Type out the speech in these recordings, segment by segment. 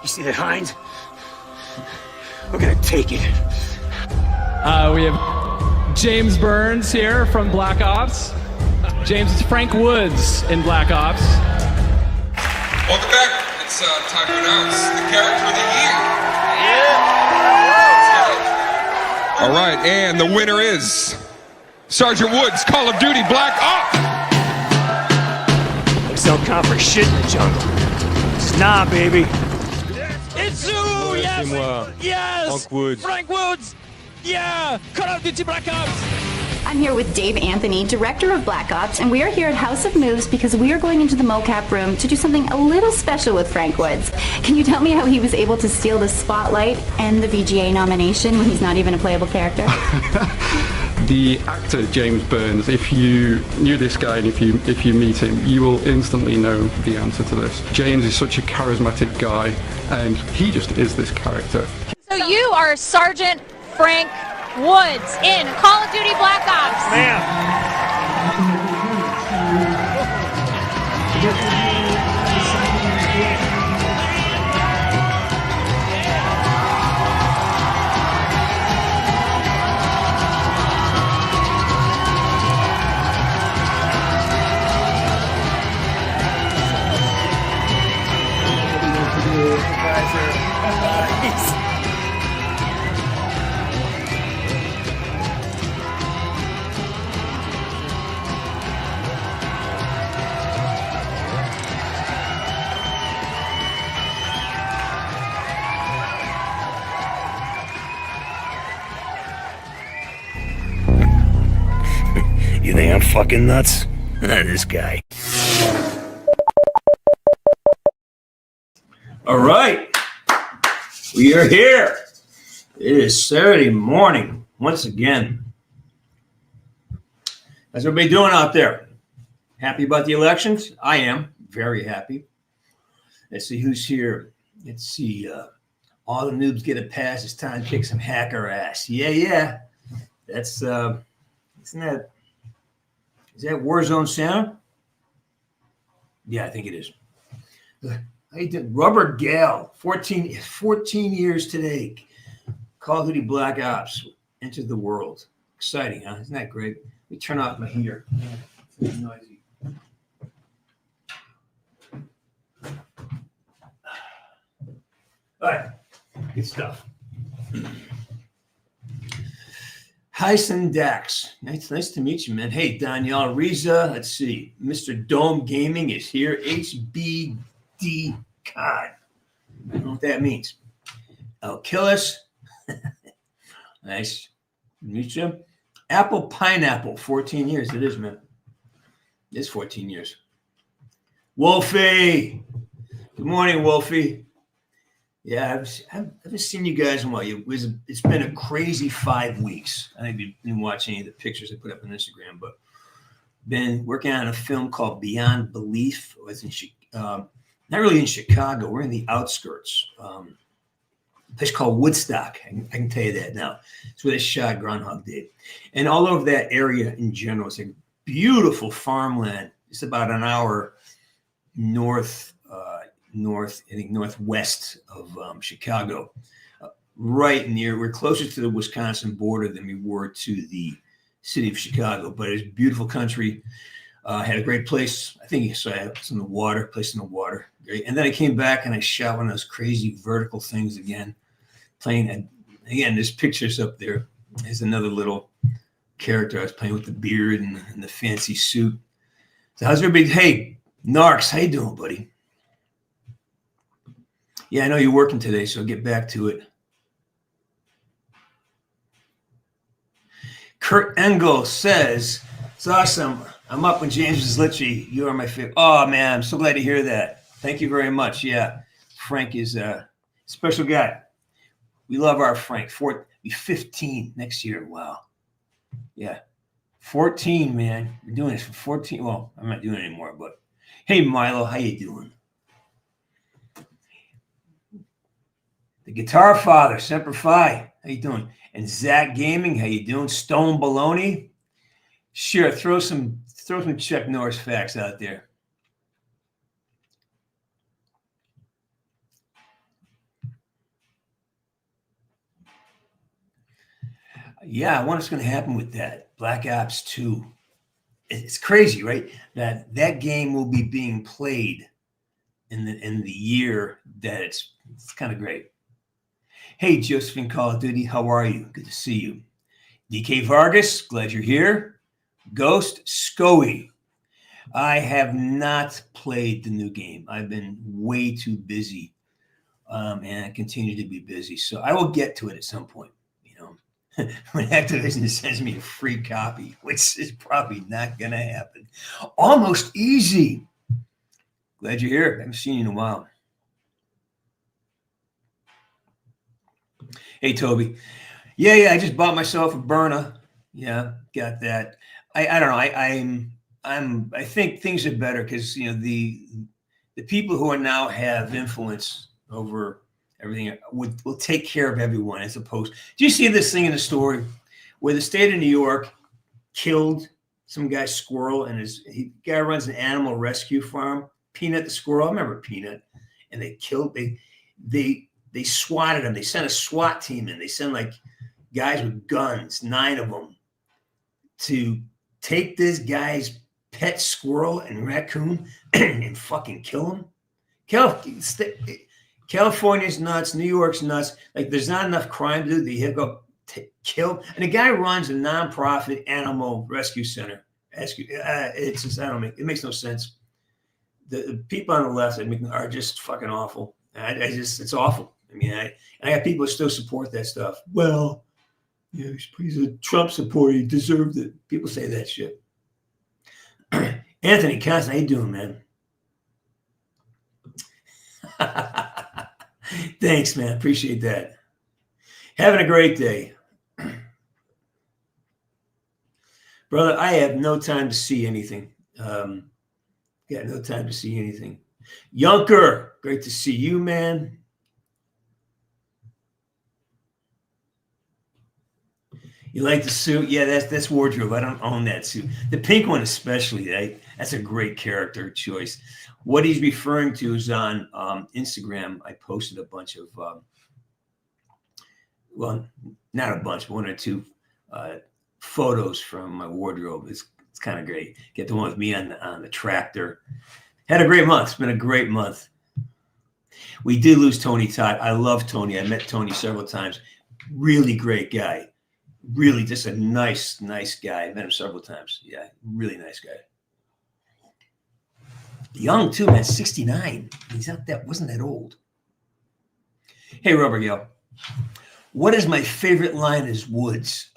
You see that hind? We're gonna take it. We have James Burns here from Black Ops. James is Frank Woods in Black Ops. Welcome back. It's time to announce the character of the year. All right, and the winner is Sergeant Woods, Call of Duty Black Ops. Looks don't count for shit in the jungle. It's nah, baby. It's you! Yes! Yes! Frank Woods! Yeah! Call of Duty Black Ops! I'm here with Dave Anthony, director of Black Ops, and we are here at House of Moves because we are going into the mocap room to do something a little special with Frank Woods. Can you tell me how he was able to steal the spotlight and the VGA nomination when he's not even a playable character? The actor James Burns, if you knew this guy and if you meet him, you will instantly know the answer to this. James is such a charismatic guy, and he just is this character. So you are Sergeant Frank Woods in Call of Duty Black Ops. You think I'm fucking nuts? This guy. All right, we are here. It is Saturday morning once again. How's everybody doing out there? Happy about the elections? I am very happy. Let's see who's here. Let's see. All the noobs get a pass. It's time to kick some hacker ass. Yeah. That's isn't that? Is that Warzone Santa? Yeah, I think it is. I did Rubber Gal, 14 years today. Call of Duty Black Ops entered the world. Exciting, huh? Isn't that great? Let me turn off my heater. It's noisy. All right, good stuff. Hyson Dax, nice to meet you, man. Hey, Danielle Riza. Let's see. Mr. Dome Gaming is here. HBD God. I don't know what that means. Killis. Nice to meet you. Apple Pineapple, 14 years. It is, man. It's 14 years. Wolfie. Good morning, Wolfie. Yeah, I haven't seen you guys in a while. It's been a crazy 5 weeks. I think you've been watching any of the pictures I put up on Instagram, but been working on a film called Beyond Belief. It was in not really in Chicago. We're in the outskirts. A place called Woodstock. I can tell you that now. It's where they shot Groundhog Day. And all over that area in general, it's like beautiful farmland. It's about an hour northwest of Chicago, right near. We're closer to the Wisconsin border than we were to the city of Chicago, but it's beautiful country. Had a great place. I think you saw it in the water, place in the water. Great. And then I came back and I shot one of those crazy vertical things again, playing. And again, there's pictures up there. There's another little character I was playing with the beard and the fancy suit. So how's everybody? Hey, Narks, how you doing, buddy? Yeah, I know you're working today, so get back to it. Kurt Engel says, it's awesome. I'm up when James was literally, you are my favorite. Oh, man, I'm so glad to hear that. Thank you very much. Yeah, Frank is a special guy. We love our Frank. Be 15 next year. Wow. Yeah, 14, man. We're doing this for 14. Well, I'm not doing it anymore, but hey, Milo, how you doing? The Guitar Father, Semper Fi. How you doing? And Zach Gaming, how you doing? Stone Baloney. Sure, throw some Chuck Norris facts out there. Yeah, I wonder what's going to happen with that. Black Ops 2. It's crazy, right? That game will be being played in the year that it's kind of great. Hey, Josephine Call of Duty, how are you? Good to see you. DK Vargas, glad you're here. Ghost Scoey. I have not played the new game. I've been way too busy, and I continue to be busy. So I will get to it at some point. You know, when Activision sends me a free copy, which is probably not going to happen. Almost Easy. Glad you're here. I haven't seen you in a while. Hey, Toby. Yeah. I just bought myself a Burna. Yeah, got that. I don't know. I think things are better because the people who are now have influence over everything will take care of everyone as opposed. Do you see this thing in the story where the state of New York killed some guy's squirrel and guy runs an animal rescue farm? Peanut the squirrel. I remember Peanut, and they killed. They swatted him. They sent a SWAT team in. They sent like guys with guns, 9 of them, to take this guy's pet squirrel and raccoon and fucking kill him. California's nuts. New York's nuts. Like there's not enough crime to do. They go kill. And the guy runs a nonprofit animal rescue center. It's just it makes no sense. The people on the left are just fucking awful. It's awful. I mean, I have people who still support that stuff. Well, he's a Trump supporter. He deserved it. People say that shit. Anthony Constant, how you doing, man? Thanks, man. Appreciate that. Having a great day. Brother, I have no time to see anything. Got no time to see anything. Yunker, great to see you, man. You like the suit? Yeah, that's wardrobe. I don't own that suit. The pink one especially, that's a great character choice. What he's referring to is on Instagram. I posted a bunch of, well, not a bunch, but 1 or 2 photos from my wardrobe. It's kind of great. Get the one with me on the tractor. Had a great month. It's been a great month. We did lose Tony Todd. I love Tony. I met Tony several times. Really great guy. Really just a nice guy. I met him several times. Yeah, really nice guy. Young too, man. 69. Wasn't that old. Hey, Rubber Gale. What is my favorite line is Woods?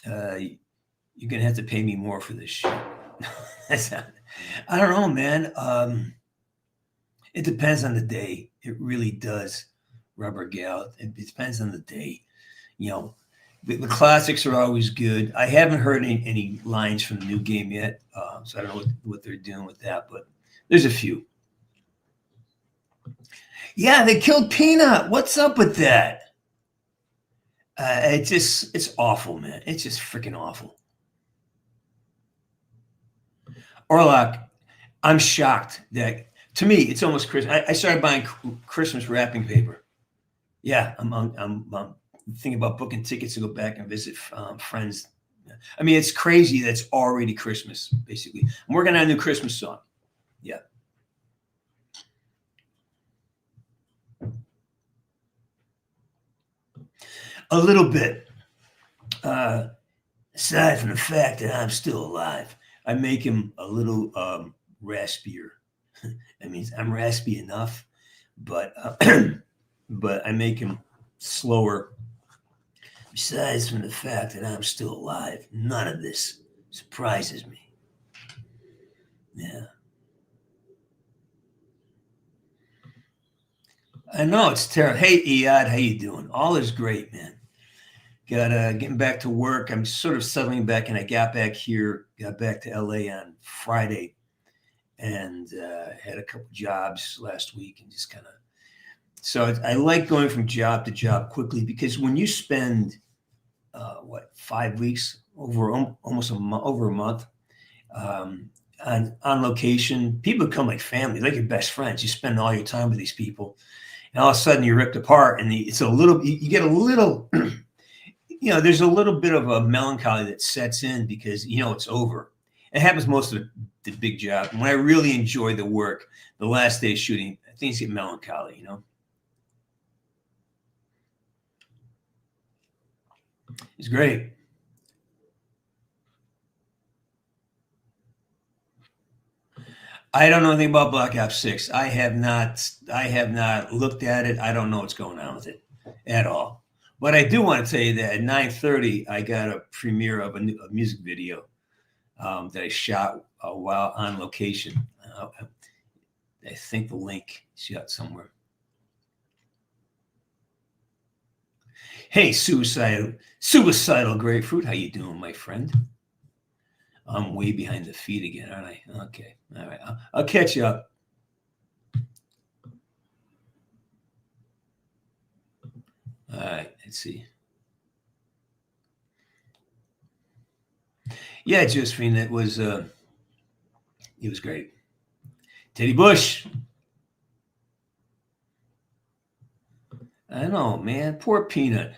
You're gonna have to pay me more for this shit. I don't know, man. It depends on the day. It really does, Rubber Gal. It depends on the day. The classics are always good. I haven't heard any lines from the new game yet, so I don't know what they're doing with that, but there's a few. Yeah, they killed Peanut. What's up with that? It's awful, man. It's just freaking awful. Orlock, I'm shocked that, to me, it's almost Christmas. I started buying Christmas wrapping paper. Yeah, I'm thinking about booking tickets to go back and visit friends. I mean, it's crazy that it's already Christmas, basically. I'm working on a new Christmas song. Yeah. A little bit. Aside from the fact that I'm still alive, I make him a little raspier. That means I'm raspy enough, but I make him slower. Besides from the fact that I'm still alive, none of this surprises me. Yeah. I know it's terrible. Hey, Iyad, how you doing? All is great, man. Getting back to work. I'm sort of settling back, and I got back to LA on Friday, and had a couple jobs last week, and just kind of. So I like going from job to job quickly because when you spend 5 weeks over a month on location, people become like family, like your best friends. You spend all your time with these people. and all of a sudden you're ripped apart, and it's a little. You get a little. There's a little bit of a melancholy that sets in because it's over. It happens most of the big job. And when I really enjoy the work, the last day of shooting, things get melancholy. It's great. I don't know anything about Black Ops 6. I have not looked at it. I don't know what's going on with it at all. But I do want to tell you that at 9:30, I got a premiere of a music video that I shot while on location. I think the link is out somewhere. Hey, suicidal grapefruit, how you doing, my friend? I'm way behind the feed again, aren't I? Okay, all right, I'll catch you up. All right, let's see. Yeah, Josephine, it was great. Teddy Bush. I know, man. Poor Peanut.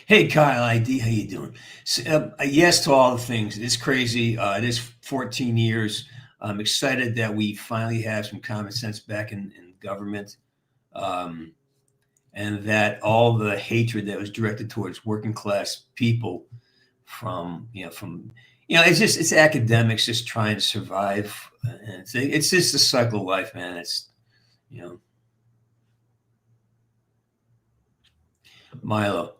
Hey, Kyle ID, how you doing? Yes to all the things. It's crazy. It is 14 years. I'm excited that we finally have some common sense back in government, and that all the hatred that was directed towards working class people it's academics just trying to survive. And it's just a cycle of life, man. It's, Milo.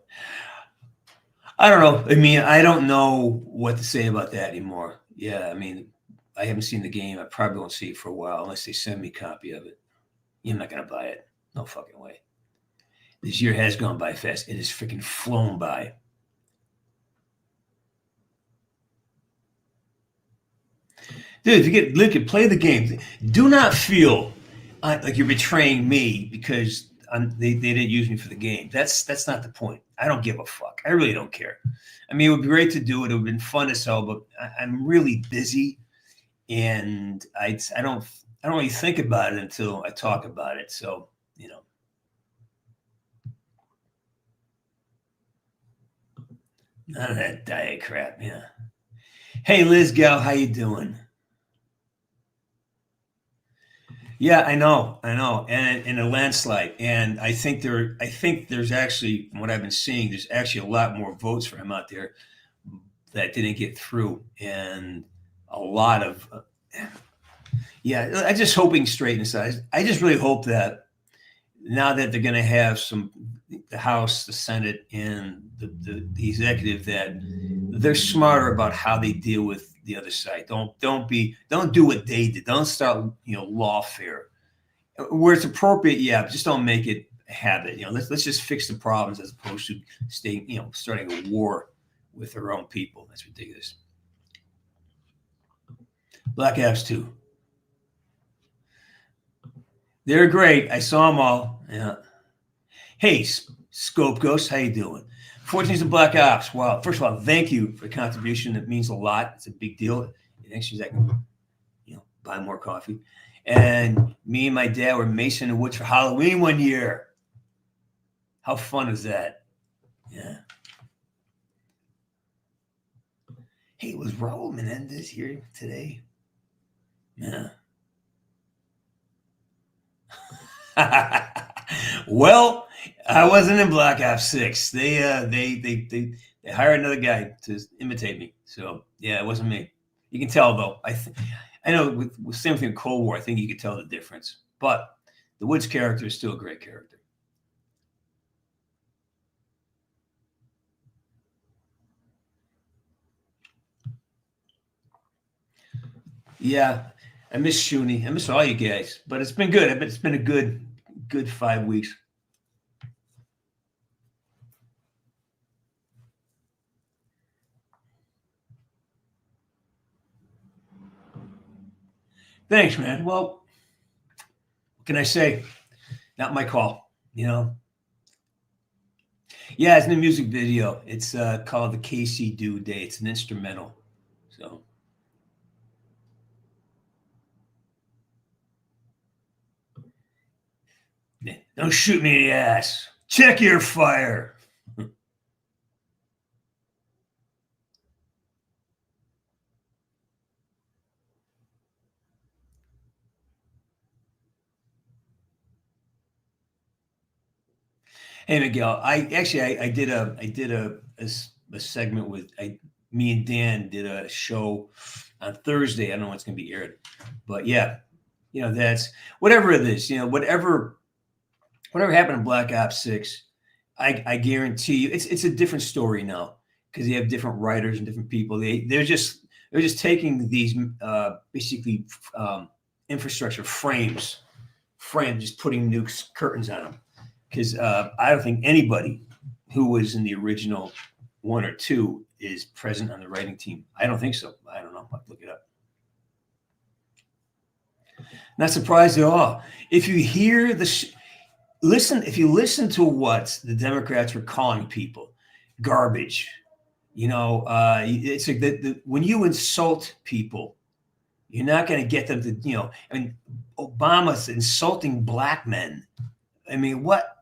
I don't know. I mean, I don't know what to say about that anymore. Yeah, I mean, I haven't seen the game. I probably won't see it for a while unless they send me a copy of it. I'm not going to buy it. No fucking way. This year has gone by fast. It has freaking flown by. Dude, if you play the game. Do not feel like you're betraying me because they didn't use me for the game. That's not the point. I don't give a fuck. I really don't care. I mean, it would be great to do it. It would have been fun as hell, but I'm really busy, and I don't really think about it until I talk about it. So none of that diet crap. Yeah. Hey, Liz Gal, how you doing? Yeah, I know, and in a landslide, and I think there's actually, from what I've been seeing, there's actually a lot more votes for him out there that didn't get through, and a lot of, I'm just hoping straight inside. I just really hope that now that they're going to have the House, the Senate, and the executive, that they're smarter about how they deal with the other side. Don't do what they did. Don't start lawfare where it's appropriate. Yeah, but just don't make it a habit. Let's just fix the problems as opposed to starting a war with their own people. That's ridiculous. Black Ops 2. They're great. I saw them all. Yeah. Hey, Scope Ghost, how you doing? 14 years of Black Ops. Wow. First of all, thank you for the contribution. It means a lot. It's a big deal. It actually, I can, buy more coffee. And me and my dad were Mason and Woods for Halloween one year. How fun is that? Yeah. Hey, was Raul Menendez here today? Yeah. Well, I wasn't in Black Ops 6. They hired another guy to imitate me. So yeah, it wasn't me. You can tell though. I know with same thing in Cold War. I think you could tell the difference. But the Woods character is still a great character. Yeah, I miss Shuni. I miss all you guys. But it's been good. It's been a good 5 weeks. Thanks, man. Well, what can I say? Not my call, Yeah, it's in a music video. It's called the KC Do Day. It's an instrumental. So Don't shoot me in the ass. Check your fire. Hey Miguel, I did a segment with me and Dan did a show on Thursday. I don't know when it's going to be aired, but yeah, that's whatever it is. Whatever happened in Black Ops 6, I guarantee you it's a different story now because you have different writers and different people. They're just taking these basically infrastructure frames, just putting nukes curtains on them. Because I don't think anybody who was in the original 1 or 2 is present on the writing team. I don't think so. I don't know. I'll have to look it up. Not surprised at all. If you hear if you listen to what the Democrats were calling people, garbage. It's like when you insult people, you're not going to get them to. Obama's insulting black men. I mean, what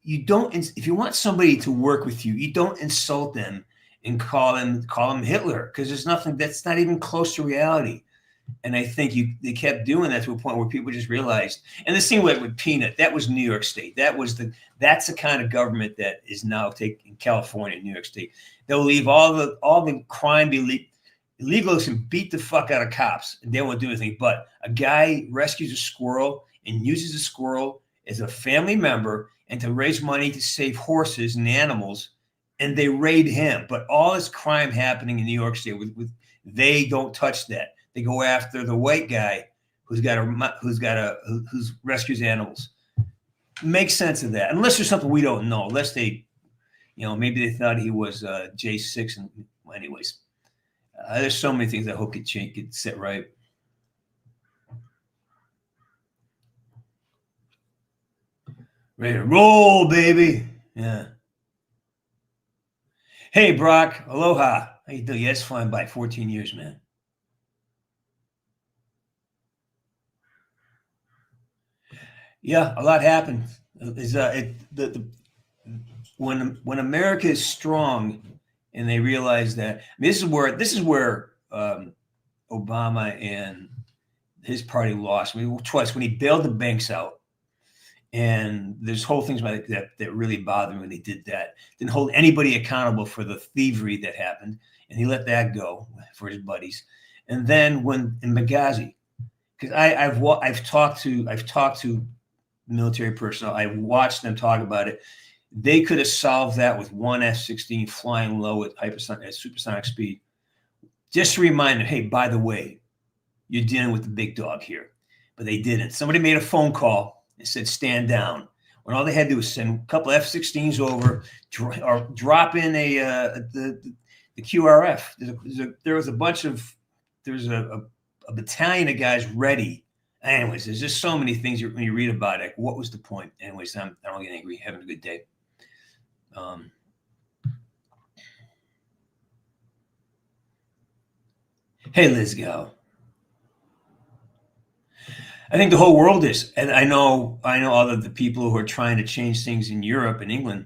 you don't, if you want somebody to work with you, you don't insult them and call them Hitler, because there's nothing that's not even close to reality. And I think they kept doing that to a point where people just realized, and the same way with Peanut, that was New York State. That's the kind of government that is now taking California, New York State. They'll leave all the crime be illegals and beat the fuck out of cops, and they won't do anything. But a guy rescues a squirrel and uses a squirrel as a family member and to raise money to save horses and animals, and they raid him. But all this crime happening in New York State, they don't touch that. They go after the white guy who rescues animals. Makes sense of that, unless there's something we don't know. Unless they, maybe they thought he was J6. And anyways, there's so many things I hope could change, could set right. Ready to roll, baby. Yeah. Hey, Brock. Aloha. How you doing? Yeah, it's flying by. 14 years, man. Yeah, a lot happened. When America is strong and they realize that, I mean, this is where Obama and his party lost. I mean, twice, when he bailed the banks out. And there's whole things about it that really bothered me when they did that. Didn't hold anybody accountable for the thievery that happened, and he let that go for his buddies. And then when in Benghazi, because I've talked to military personnel, I've watched them talk about it. They could have solved that with one F-16 flying low at supersonic speed. Just to remind them, hey, by the way, you're dealing with the big dog here. But they didn't. Somebody made a phone call. It said stand down, when all they had to do was send a couple F-16s over or drop in the QRF. There's a battalion of guys ready. Anyways, there's just so many things when you read about it. What was the point? Anyways, I don't get angry. Having a good day. Hey, Liz Gal. I think the whole world is, and I know all of the people who are trying to change things in Europe and England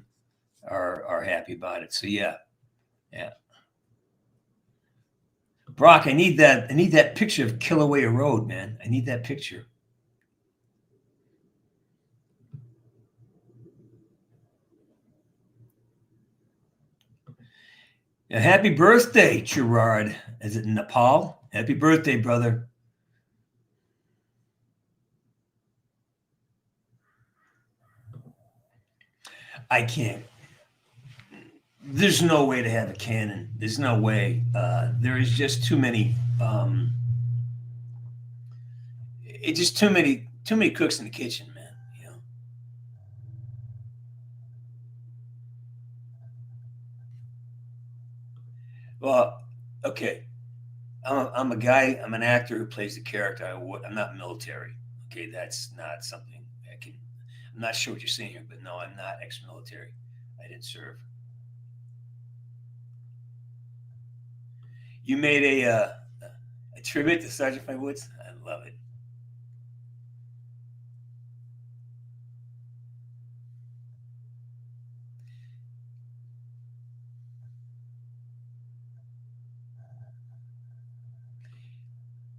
are happy about it. So yeah. Brock, I need that picture of Kilauea Road, man. I need that picture. Now, happy birthday, Gerard. Is it Nepal? Happy birthday, brother. I can't. There's no way to have a cannon. There's no way. There is just too many. It's just too many cooks in the kitchen, man. Well, okay. I'm a guy. I'm an actor who plays the character. I'm not military. Okay, that's not something I can. I'm not sure what you're saying here, but no, I'm not ex-military. I didn't serve. You made a tribute to Sergeant Frank Woods. I love it.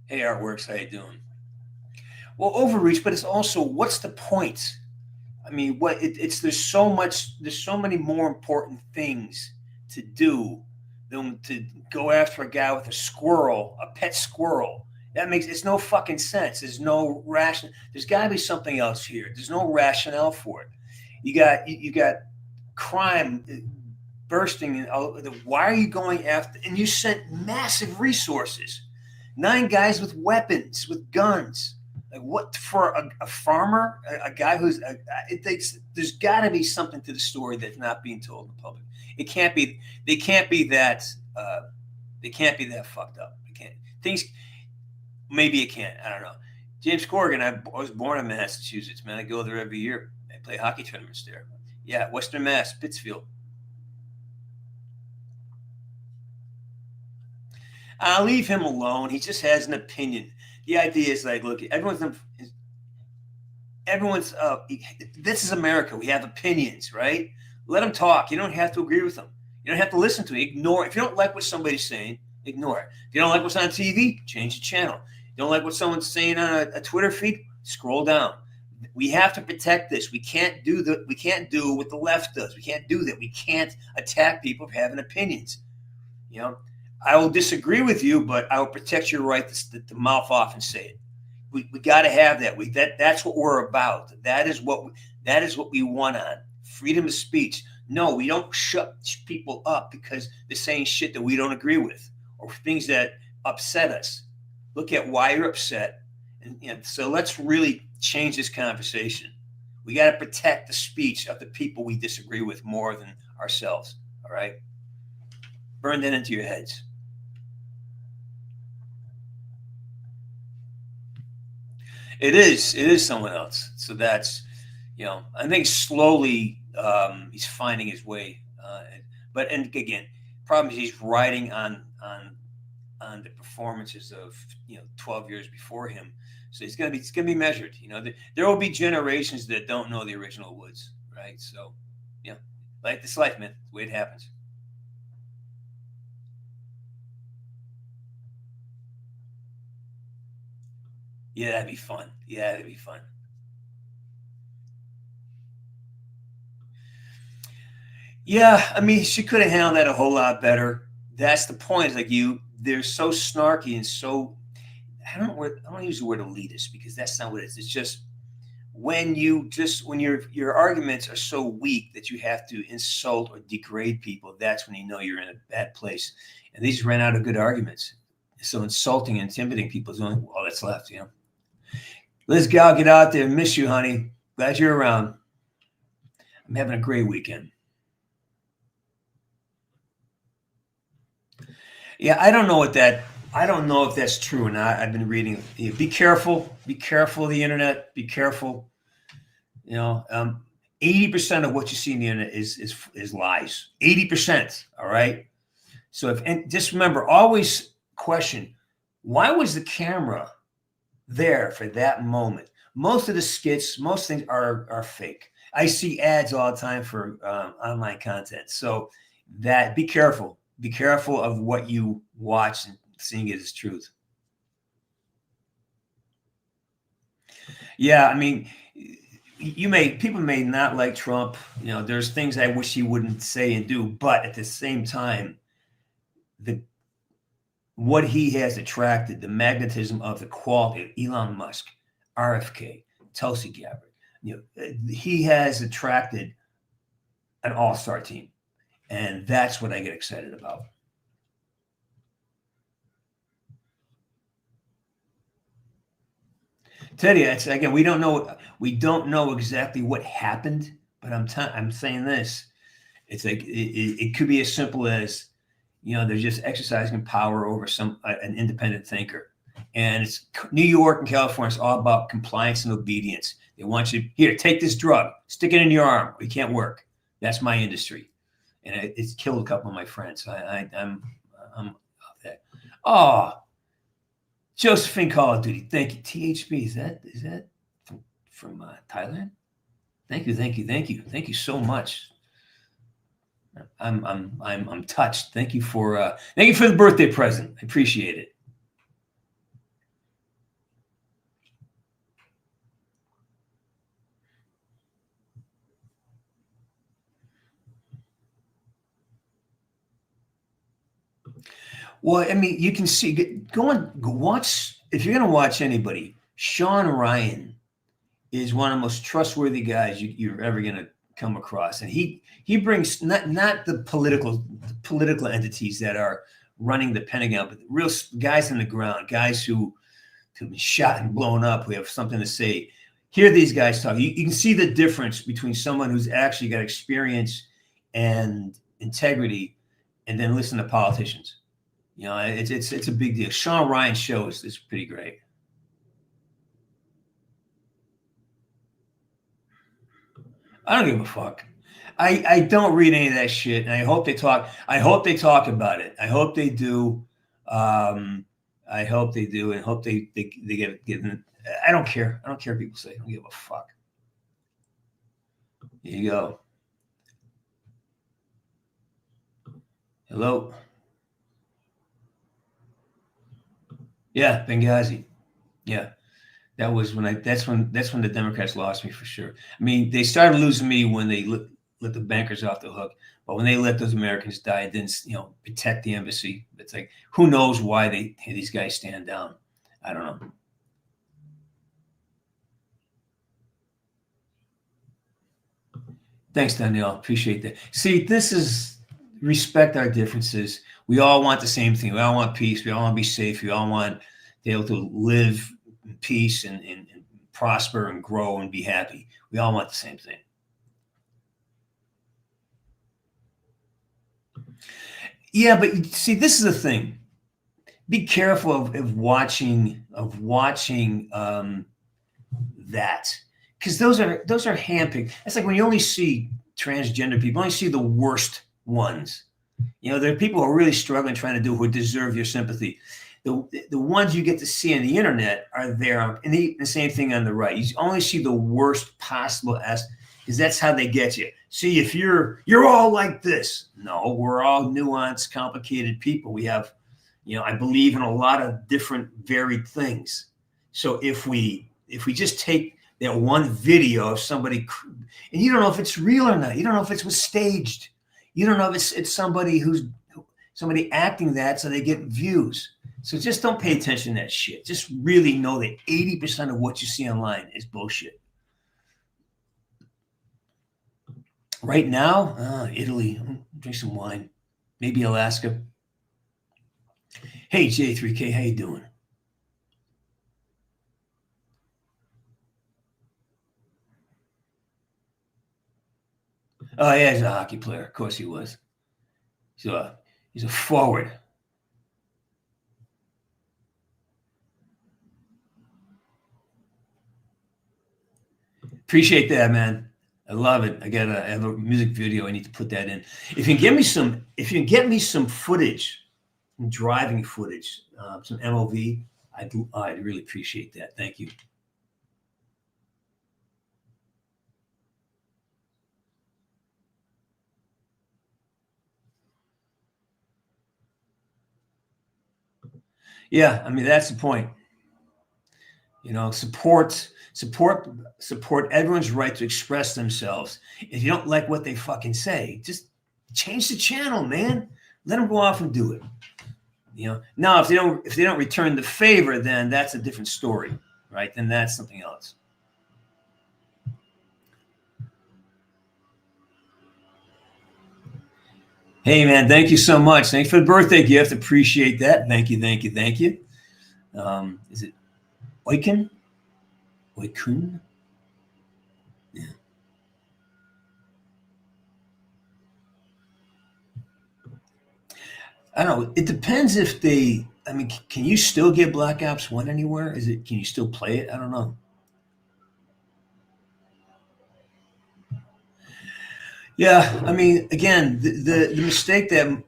Hey, Artworks, how you doing? Well, overreach, but it's also what's the point? I mean, there's so many more important things to do than to go after a guy with a pet squirrel. It's no fucking sense. There's no ration. There's got to be something else here. There's no rationale for it. You got crime bursting. Why are you going after? And you sent massive resources. 9 guys with weapons, with guns. Like what for a farmer, a guy who's there's got to be something to the story that's not being told in the public. It can't be. They can't be that. They can't be that fucked up. They can't. Things. Maybe it can't. I don't know. James Corrigan. I was born in Massachusetts. Man, I go there every year. I play hockey tournaments there. Yeah, Western Mass, Pittsfield. I'll leave him alone. He just has an opinion. The idea is like, look, everyone's. This is America. We have opinions, right? Let them talk. You don't have to agree with them. You don't have to listen to it. Ignore. If you don't like what somebody's saying, ignore it. If you don't like what's on TV, change the channel. If you don't like what someone's saying on a Twitter feed, scroll down. We have to protect this. We can't do what the left does. We can't do that. We can't attack people for having opinions. You know. I will disagree with you, but I will protect your right to mouth off and say it. We got to have that. That's what we're about. That is what we want on freedom of speech. No, we don't shut people up because they're saying shit that we don't agree with or things that upset us. Look at why you're upset, and so let's really change this conversation. We got to protect the speech of the people we disagree with more than ourselves. All right, burn that into your heads. It is someone else. So that's, I think slowly he's finding his way. And again, problem is he's riding on the performances of 12 years before him. So it's gonna be measured. There will be generations that don't know the original Woods, right? So like this life, man, the way it happens. Yeah, that'd be fun. Yeah, I mean, she could have handled that a whole lot better. That's the point. Like they're so snarky and so. I don't want to use the word elitist because that's not what it is. It's just when your arguments are so weak that you have to insult or degrade people. That's when you know you're in a bad place. And these ran out of good arguments. So insulting and intimidating people is only all that's left. Liz Gal, get out there. Miss you, honey. Glad you're around. I'm having a great weekend. Yeah, I don't know if that's true or not. I've been reading. Be careful. Be careful of the internet. Be careful. 80% of what you see on the internet is lies. 80%. All right. So just remember, always question, why was the camera there for that moment? Most of the skits, most things are fake. I see ads all the time for online content. So be careful. Be careful of what you watch and seeing it as truth. Yeah, I mean, people may not like Trump. There's things I wish he wouldn't say and do, but at the same time, what he has attracted, the magnetism of the quality of Elon Musk, RFK, Tulsi Gabbard, he has attracted an all-star team. And that's what I get excited about. Teddy, again, we don't know exactly what happened, but I'm saying this. It's like it could be as simple as they're just exercising power over an independent thinker. And it's New York and California. It's all about compliance and obedience. They want you here, take this drug, stick it in your arm. It can't work. That's my industry, and it's killed a couple of my friends. I'm that. Oh, Josephine, Call of Duty. Thank you. THB. Is that from Thailand? Thank you so much. I'm touched. Thank you for the birthday present. I appreciate it. Well, I mean, you can see, go watch, if you're going to watch anybody, Sean Ryan is one of the most trustworthy guys you're ever going to come across. And he brings not the political entities that are running the Pentagon, but real guys on the ground, guys who've been shot and blown up, who have something to say. Hear these guys talk. You can see the difference between someone who's actually got experience and integrity, and then listen to politicians. You know, it's a big deal. Sean Ryan's show is pretty great. I don't give a fuck. I don't read any of that shit, and I hope they talk. I hope they talk about it. I hope they do. I hope they do, and hope they get. I don't care. I don't care what people say. I don't give a fuck. Here you go. Hello. Yeah, Benghazi. Yeah. That's when the Democrats lost me for sure. I mean, they started losing me when they let the bankers off the hook, but when they let those Americans die, it didn't, protect the embassy. It's like, who knows why these guys stand down? I don't know. Thanks, Danielle. Appreciate that. See, this is respect our differences. We all want the same thing. We all want peace. We all want to be safe. We all want to be able to live in peace and prosper and grow and be happy. We all want the same thing. Yeah, but see, this is the thing. Be careful of watching that, because those are handpicked. It's like when you only see transgender people, you only see the worst ones. There are people who are really struggling, trying to do, who deserve your sympathy. The ones you get to see on the internet are there, and the same thing on the right. You only see the worst possible, because that's how they get you. See, if you're all like this. No, we're all nuanced, complicated people. We have, I believe in a lot of different varied things. So if we just take that one video of somebody, and you don't know if it's real or not, you don't know if it was staged, you don't know if it's somebody somebody acting that so they get views. So just don't pay attention to that shit. Just really know that 80% of what you see online is bullshit. Right now, Italy, drink some wine, maybe Alaska. Hey, J3K, how you doing? Oh, yeah, he's a hockey player. Of course he was. He's a forward. Appreciate that, man. I love it. I have a music video. I need to put that in. If you can get me some footage, driving footage, some MOV, I'd really appreciate that. Thank you. Yeah, I mean, that's the point. Support everyone's right to express themselves. If you don't like what they fucking say, just change the channel, man. Let them go off and do it. Now if they don't return the favor, then that's a different story, right? Then that's something else. Hey, man, thank you so much. Thanks for the birthday gift. Appreciate that. Thank you. Is it Oiken? Oiken? Yeah. I don't know. It depends if can you still get Black Ops 1 anywhere? Can you still play it? I don't know. Yeah, I mean, again, the mistake that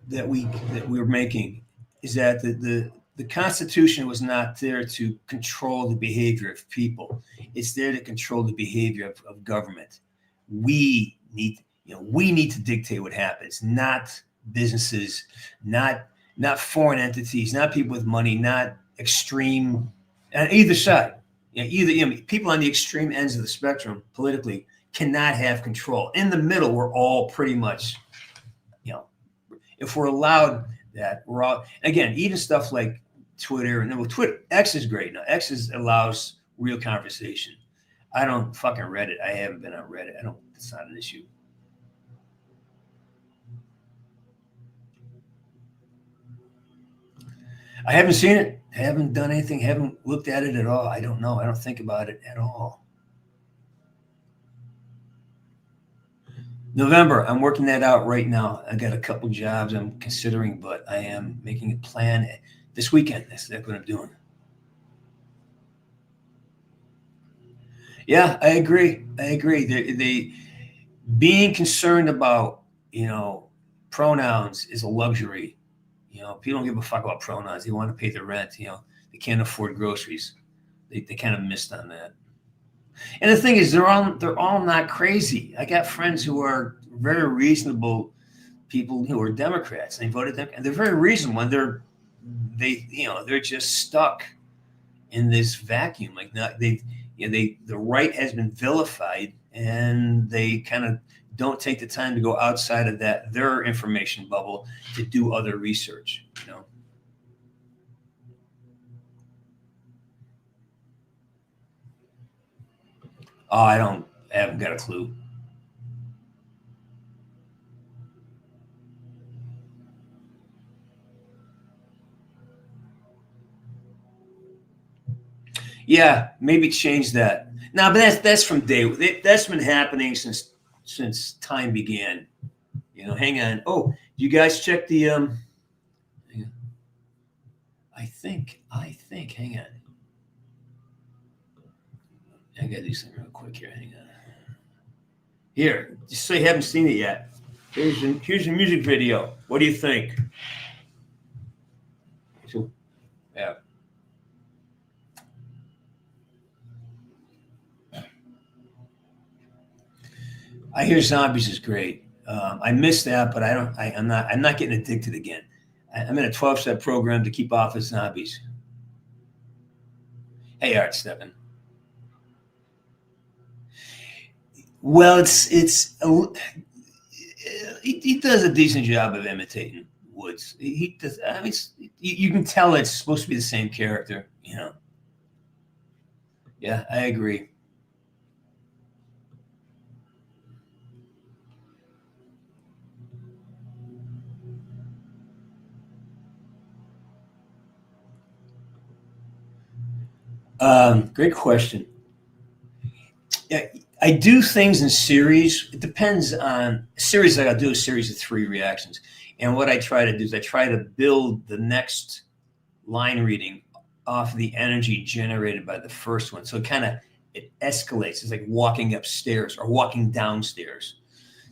we're making is that the Constitution was not there to control the behavior of people. It's there to control the behavior of government. We need to dictate what happens, not businesses, not foreign entities, not people with money, not extreme on either side. People on the extreme ends of the spectrum politically cannot have control. In the middle, we're all pretty much, if we're allowed that we're all, again, even stuff like Twitter, and then Twitter, X is great now. Allows real conversation. I don't fucking Reddit. I haven't been on Reddit. It's not an issue. I haven't seen it. Haven't done anything. Haven't looked at it at all. I don't know. I don't think about it at all. November, I'm working that out right now. I got a couple jobs I'm considering, but I am making a plan this weekend. That's what I'm doing. Yeah, I agree. They being concerned about, pronouns is a luxury. People don't give a fuck about pronouns. They want to pay their rent. They can't afford groceries. They kind of missed on that. And the thing is, they're all not crazy. I got friends who are very reasonable people who are Democrats. They voted them, and they're very reasonable. And they're just stuck in this vacuum. Like the right has been vilified, and they kind of don't take the time to go outside of their information bubble to do other research. Oh, I haven't got a clue. Yeah, maybe change that. No, but that's from that's been happening since time began. Hang on. Oh, you guys check the hang on. I think, hang on. I gotta do something real quick here. Hang on. Here, just so you haven't seen it yet. Here's your music video. What do you think? Yeah. I hear Zombies is great. I missed that, but I'm not getting addicted again. I'm in a 12-step program to keep off of zombies. Hey, Art Steppen. Well, he does a decent job of imitating Woods. He does. I mean, you can tell it's supposed to be the same character. Yeah, I agree. Great question. Yeah, I do things in series. It depends on a series. I'll do a series of 3 reactions, and what I try to do is I try to build the next line reading off the energy generated by the first one. So it escalates. It's like walking upstairs or walking downstairs.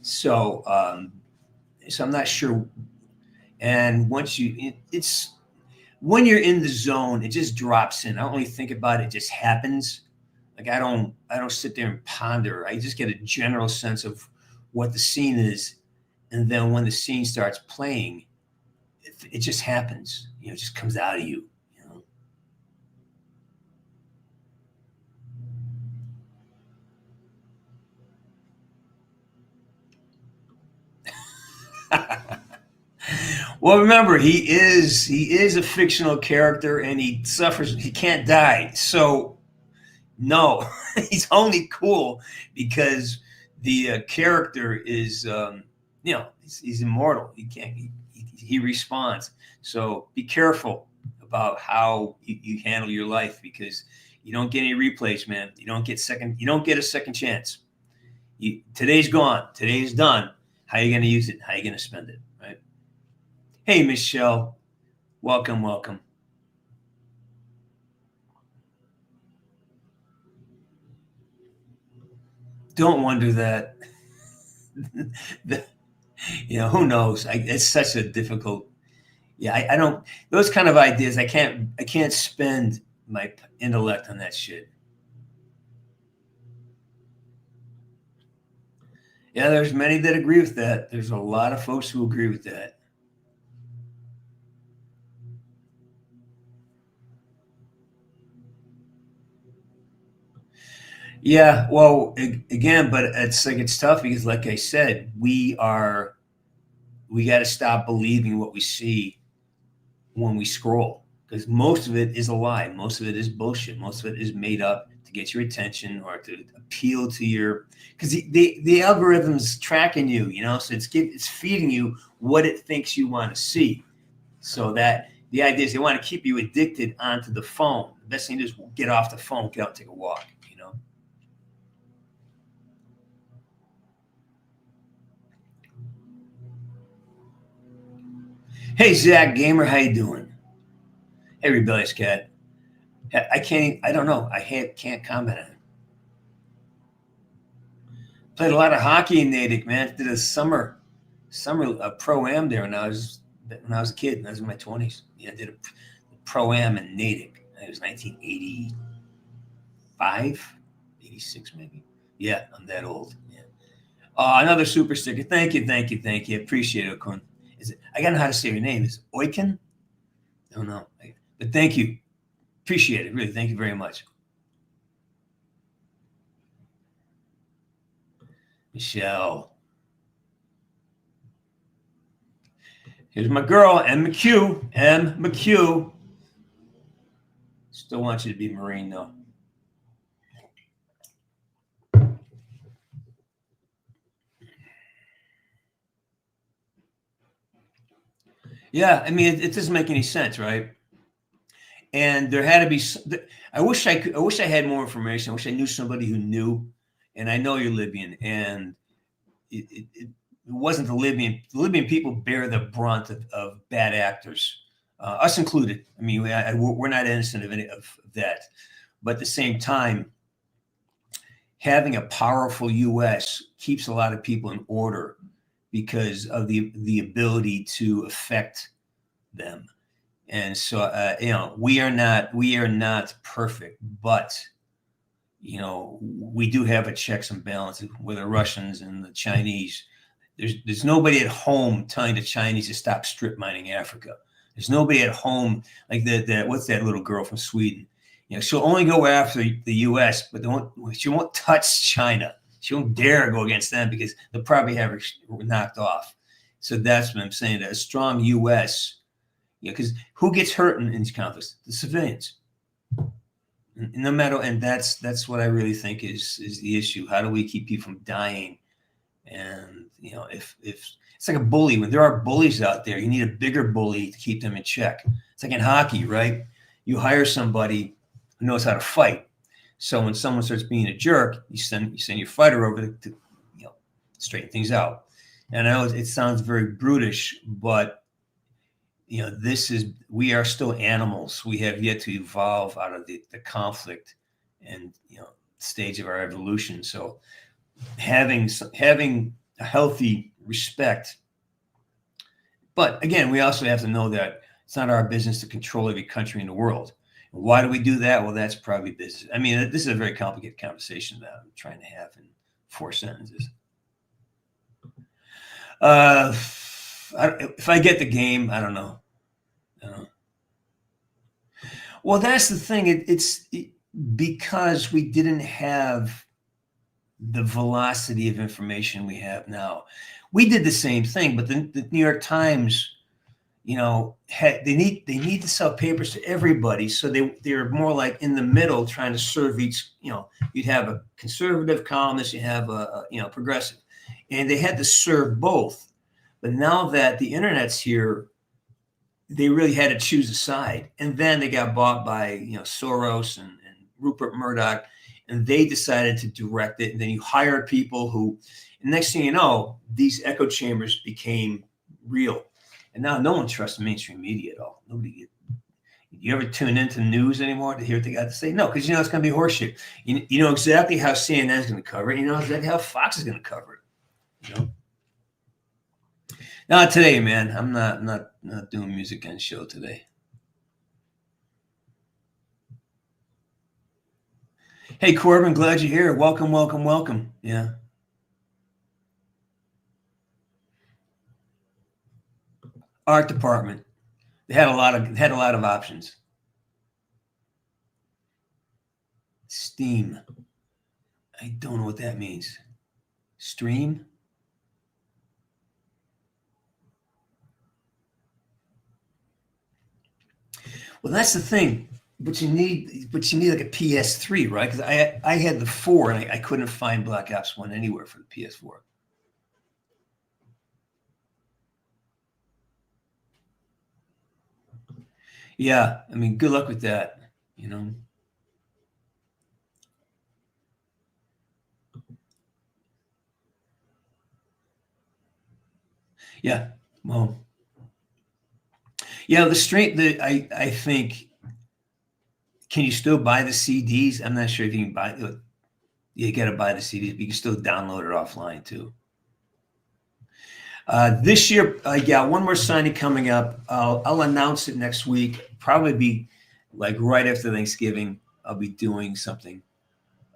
So I'm not sure. And once it's when you're in the zone, it just drops in. I don't really think about it; it just happens. Like I don't sit there and ponder. I just get a general sense of what the scene is, and then when the scene starts playing, it just happens. It just comes out of you. Well, remember, he is a fictional character, and he suffers. He can't die. So, no, he's only cool because the character is, he's immortal. He can't. He responds. So be careful about how you handle your life, because you don't get any replays, man. You don't get a second chance. Today's gone. Today's done. How are you going to use it? How are you going to spend it? Right? Hey, Michelle. Welcome. Don't wonder that. Who knows? It's such a difficult. Yeah, I don't. Those kind of ideas, I can't spend my intellect on that shit. Yeah, there's many that agree with that. There's a lot of folks who agree with that. Yeah, well, again, but it's tough because, like I said, we got to stop believing what we see when we scroll, because most of it is a lie. Most of it is bullshit. Most of it is made up to get your attention or to appeal to your, because the algorithm's tracking you, you know, so it's feeding you what it thinks you want to see. So that the idea is they want to keep you addicted onto the phone. The best thing to do is get off the phone, get out and take a walk, you know. Hey, Zach Gamer, how you doing? Hey, Rebellious Cat. I don't know. Can't comment on it. Played a lot of hockey in Natick, man. Did a summer pro-am there when I was a kid. I was in my 20s. Yeah, I did a pro-am in Natick. It was 1985, 86 maybe. Yeah, I'm that old. Yeah. Another super sticker. Thank you. Appreciate it, Okun. I gotta know how to say your name. Is it Oiken? I don't know. But thank you. Appreciate it. Really, thank you very much. Michelle. Here's my girl, M. McHugh. Still want you to be Marine, though. Yeah, I mean, it doesn't make any sense, right? And there had to be. I wish I had more information. I wish I knew somebody who knew. And I know you're Libyan, and it wasn't the Libyan. The Libyan people bear the brunt of bad actors, us included. I mean, we're not innocent of any of that. But at the same time, having a powerful U.S. keeps a lot of people in order because of the ability to affect them. And so, you know, we are not perfect, but, you know, we do have a checks and balances with the Russians and the Chinese. There's nobody at home telling the Chinese to stop strip mining Africa. There's nobody at home like what's that little girl from Sweden? You know, she'll only go after the U.S., but she won't touch China. She won't dare go against them because they'll probably have her knocked off. So that's what I'm saying. That a strong U.S. Yeah, because who gets hurt in these conflicts? The civilians. No matter, and that's what I really think is the issue. How do we keep people from dying? And you know, if it's like a bully, when there are bullies out there, you need a bigger bully to keep them in check. It's like in hockey, right? You hire somebody who knows how to fight. So when someone starts being a jerk, you send your fighter over to you know, straighten things out. And I know it sounds very brutish, but you know, we are still animals. We have yet to evolve out of the conflict and, you know, stage of our evolution. So having a healthy respect. But again, we also have to know that it's not our business to control every country in the world. Why do we do that? Well, that's probably business. I mean, this is a very complicated conversation that I'm trying to have in 4 sentences. If I get the game, I don't know. Well, that's the thing. It's because we didn't have the velocity of information we have now. We did the same thing, but the New York Times, you know, they need to sell papers to everybody, so they're more like in the middle, trying to serve each. You know, you'd have a conservative columnist, you have a progressive, and they had to serve both. But now that the internet's here, they really had to choose a side. And then they got bought by, you know, Soros and Rupert Murdoch, and they decided to direct it. And then you hire people who, and next thing you know, these echo chambers became real. And now no one trusts mainstream media at all. You ever tune into news anymore to hear what they got to say? No, because you know it's going to be horseshit. You know exactly how CNN is going to cover it. You know exactly how Fox is going to cover it. You know. Not today, man. I'm not doing music on show today. Hey, Corbin, glad you're here. Welcome. Yeah. Art department. They had a lot of options. Steam. I don't know what that means. Stream. Well, that's the thing. But you need like a PS3, right? Because I had the 4 and I couldn't find Black Ops 1 anywhere for the PS4. Yeah, I mean, good luck with that. You know. Yeah. Well. Yeah. The strength that I think. Can you still buy the CDs? I'm not sure if you can buy. You got to buy the CDs, but you can still download it offline too. This year, I got one more signing coming up. I'll announce it next week. Probably be like right after Thanksgiving. I'll be doing something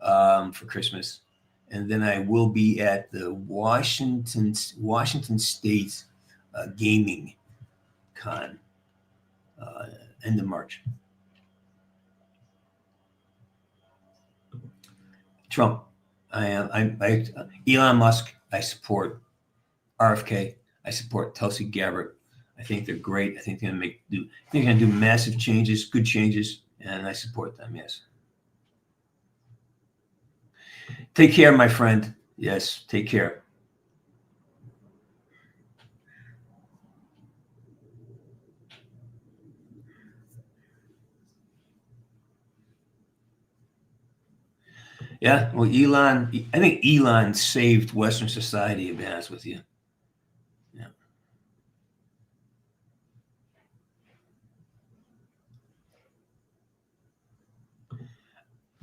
for Christmas, and then I will be at the Washington State Gaming Con end of March. Trump, Elon Musk, I support. RFK, I support Tulsi Gabbard. I think they're great. I think they're gonna do massive changes, good changes, and I support them. Yes. Take care, my friend. Yes, take care. Yeah, well, I think Elon saved Western society, to be honest with you. Yeah.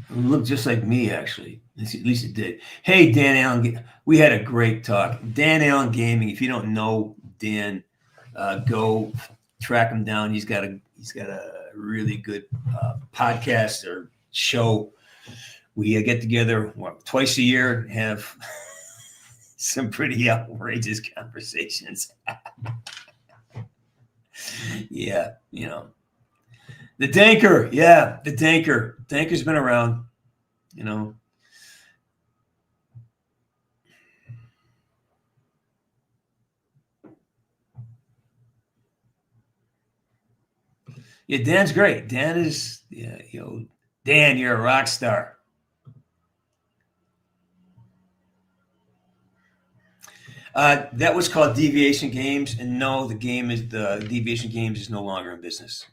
It looked just like me, actually. At least it did. Hey, Dan Allen, we had a great talk. Dan Allen Gaming. If you don't know Dan, go track him down. He's got a really good podcast or show. We get together twice a year and have some pretty outrageous conversations. Yeah, you know. The Danker, yeah, the Danker. Danker's been around, you know. Yeah, Dan's great. Dan is, yeah, Dan, you're a rock star. That was called Deviation Games, and no, the Deviation Games is no longer in business.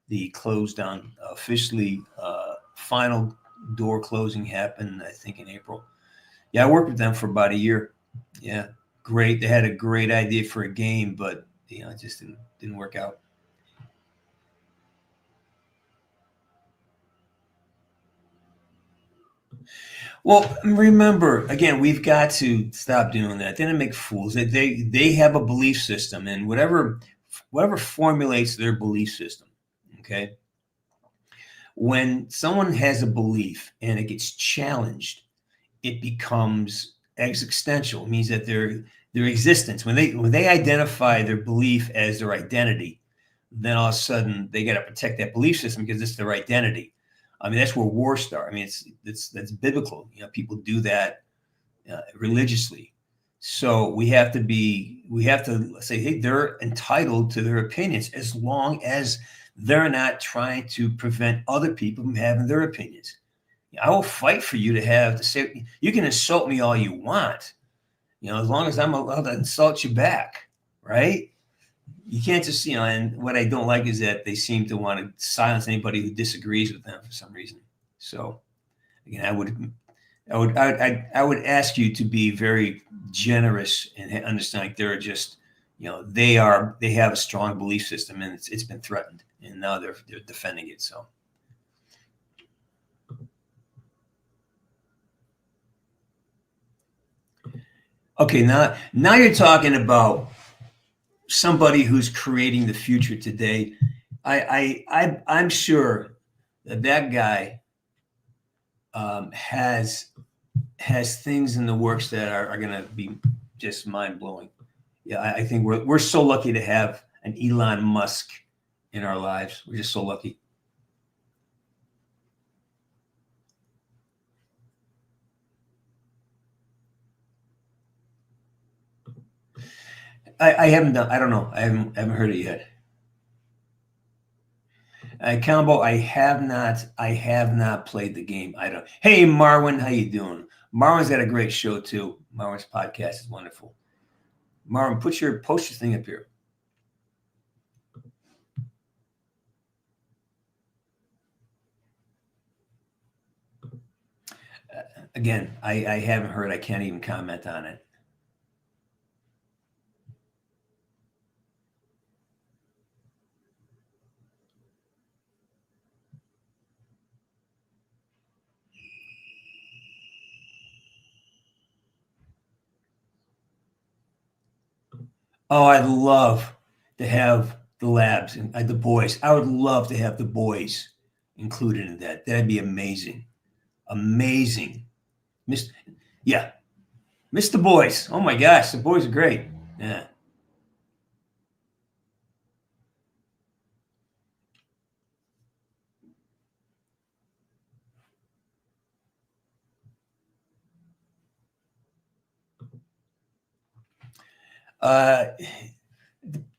The closed down officially. Final door closing happened, I think, in April. Yeah, I worked with them for about a year. Yeah, great. They had a great idea for a game, but it just didn't work out. Well, remember, again, we've got to stop doing that. They don't make fools. They have a belief system, and whatever formulates their belief system. Okay, when someone has a belief and it gets challenged, it becomes existential. It means that their existence, when they identify their belief as their identity, then all of a sudden they got to protect that belief system because it's their identity. I mean, that's where wars start. I mean, that's biblical. People do that religiously. So we have to say, hey, they're entitled to their opinions as long as they're not trying to prevent other people from having their opinions. I will fight for you to have to say. You can insult me all you want, as long as I'm allowed to insult you back, right? You can't just, and what I don't like is that they seem to want to silence anybody who disagrees with them for some reason. So, again, I would ask you to be very generous and understand they're just, they have a strong belief system and it's been threatened, and now they're defending it. So. Okay, now you're talking about somebody who's creating the future today. I'm sure that guy has things in the works that are going to be just mind blowing. Yeah, I think we're so lucky to have an Elon Musk in our lives. We're just so lucky. I haven't done. I don't know. I haven't heard it yet. Combo, I have not played the game. I don't. Hey, Marwin, how you doing? Marwin's got a great show too. Marwin's podcast is wonderful. Marwin, post your thing up here. Again, I haven't heard. I can't even comment on it. Oh, I'd love to have the labs and the boys. I would love to have the boys included in that. That'd be amazing. Amazing. Miss the boys. Oh my gosh, the boys are great. Yeah.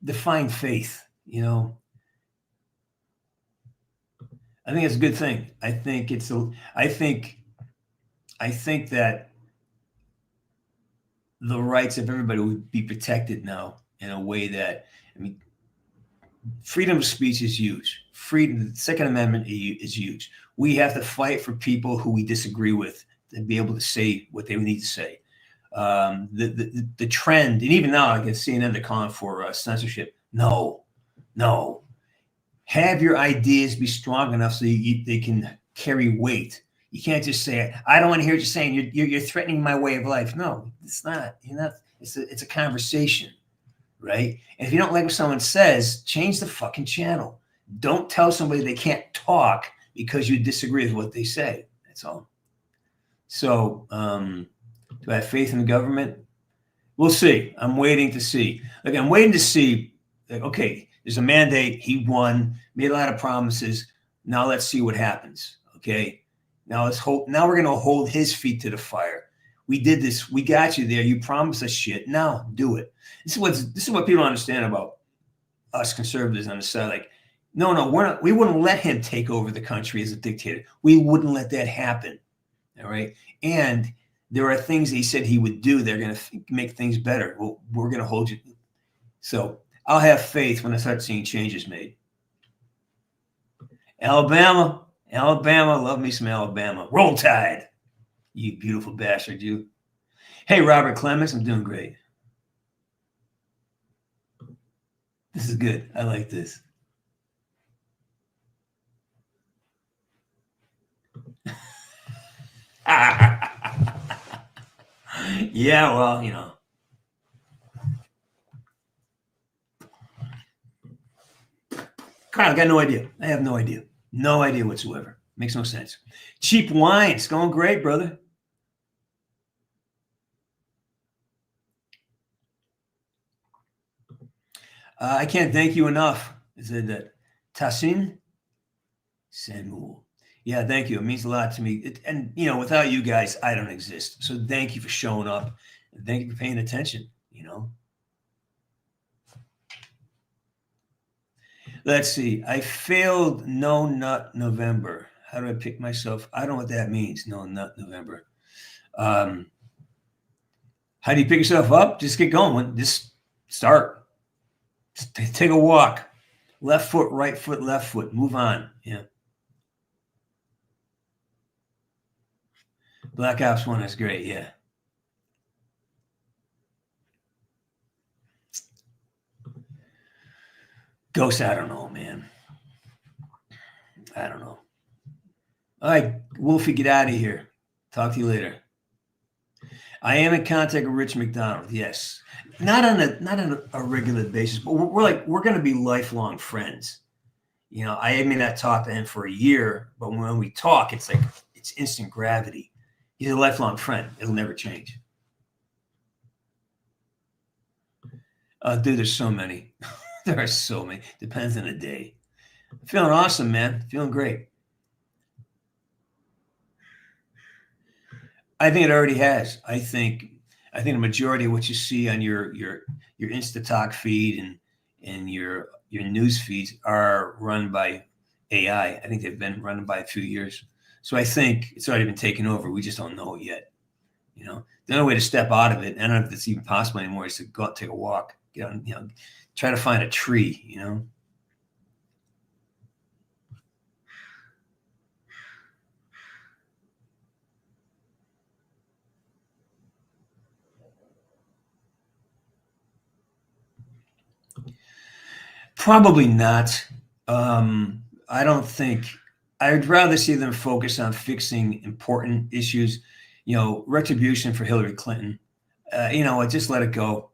Define faith, I think it's a good thing. I think that the rights of everybody would be protected now in a way that, freedom of speech is huge. Freedom, the Second Amendment is huge. We have to fight for people who we disagree with to be able to say what they need to say. The trend, and even now, I can CNN, they're calling for censorship. No. Have your ideas be strong enough so they can carry weight. You can't just say, I don't want to hear what you're saying. You're threatening my way of life. No, it's not. It's a conversation, right? And if you don't like what someone says, change the fucking channel. Don't tell somebody they can't talk because you disagree with what they say. That's all. So, do I have faith in the government? We'll see. I'm waiting to see. Like, I'm waiting to see, okay, there's a mandate. He won, made a lot of promises. Now let's see what happens. Okay. Now now we're going to hold his feet to the fire. We did this. We got you there. You promised us shit. Now do it. This is what people don't understand about us conservatives on the side. Like, no, we wouldn't let him take over the country as a dictator. We wouldn't let that happen. All right. And there are things he said he would do. They're going to make things better. Well, we're going to hold you. So I'll have faith when I start seeing changes made. Alabama, love me some Alabama. Roll Tide, you beautiful bastard, you. Hey, Robert Clemens, I'm doing great. This is good. I like this. Yeah, well, Kyle, I got no idea. I have no idea. No idea whatsoever. Makes no sense. Cheap wine. It's going great, brother. I can't thank you enough. Is it Tassin Samuel? Yeah, thank you. It means a lot to me. Without you guys, I don't exist. So thank you for showing up. And thank you for paying attention, Let's see. I failed No Nut November. How do I pick myself? I don't know what that means. No Nut November. How do you pick yourself up? Just get going. Just start. Just take a walk. Left foot, right foot, left foot. Move on. Yeah. Black Ops 1 is great. Yeah. Ghost, I don't know, man. I don't know. All right, Wolfie, get out of here. Talk to you later. I am in contact with Rich McDonald. Yes, not on a regular basis, but we're going to be lifelong friends. I may not talk to him for a year, but when we talk, it's like it's instant gravity. He's a lifelong friend. It'll never change. Dude, there's so many. There are so many. Depends on the day. I'm feeling awesome, man. Feeling great. I think it already has. I think the majority of what you see on your Instatalk feed and your news feeds are run by AI. I think they've been running by a few years. So I think it's already been taken over. We just don't know it yet. You know, the only way to step out of it, I don't know if it's even possible anymore, is to go out, take a walk, get on, you know, try to find a tree, you know. Probably not. I don't think. I'd rather see them focus on fixing important issues. You know, retribution for Hillary Clinton. You know, just let it go.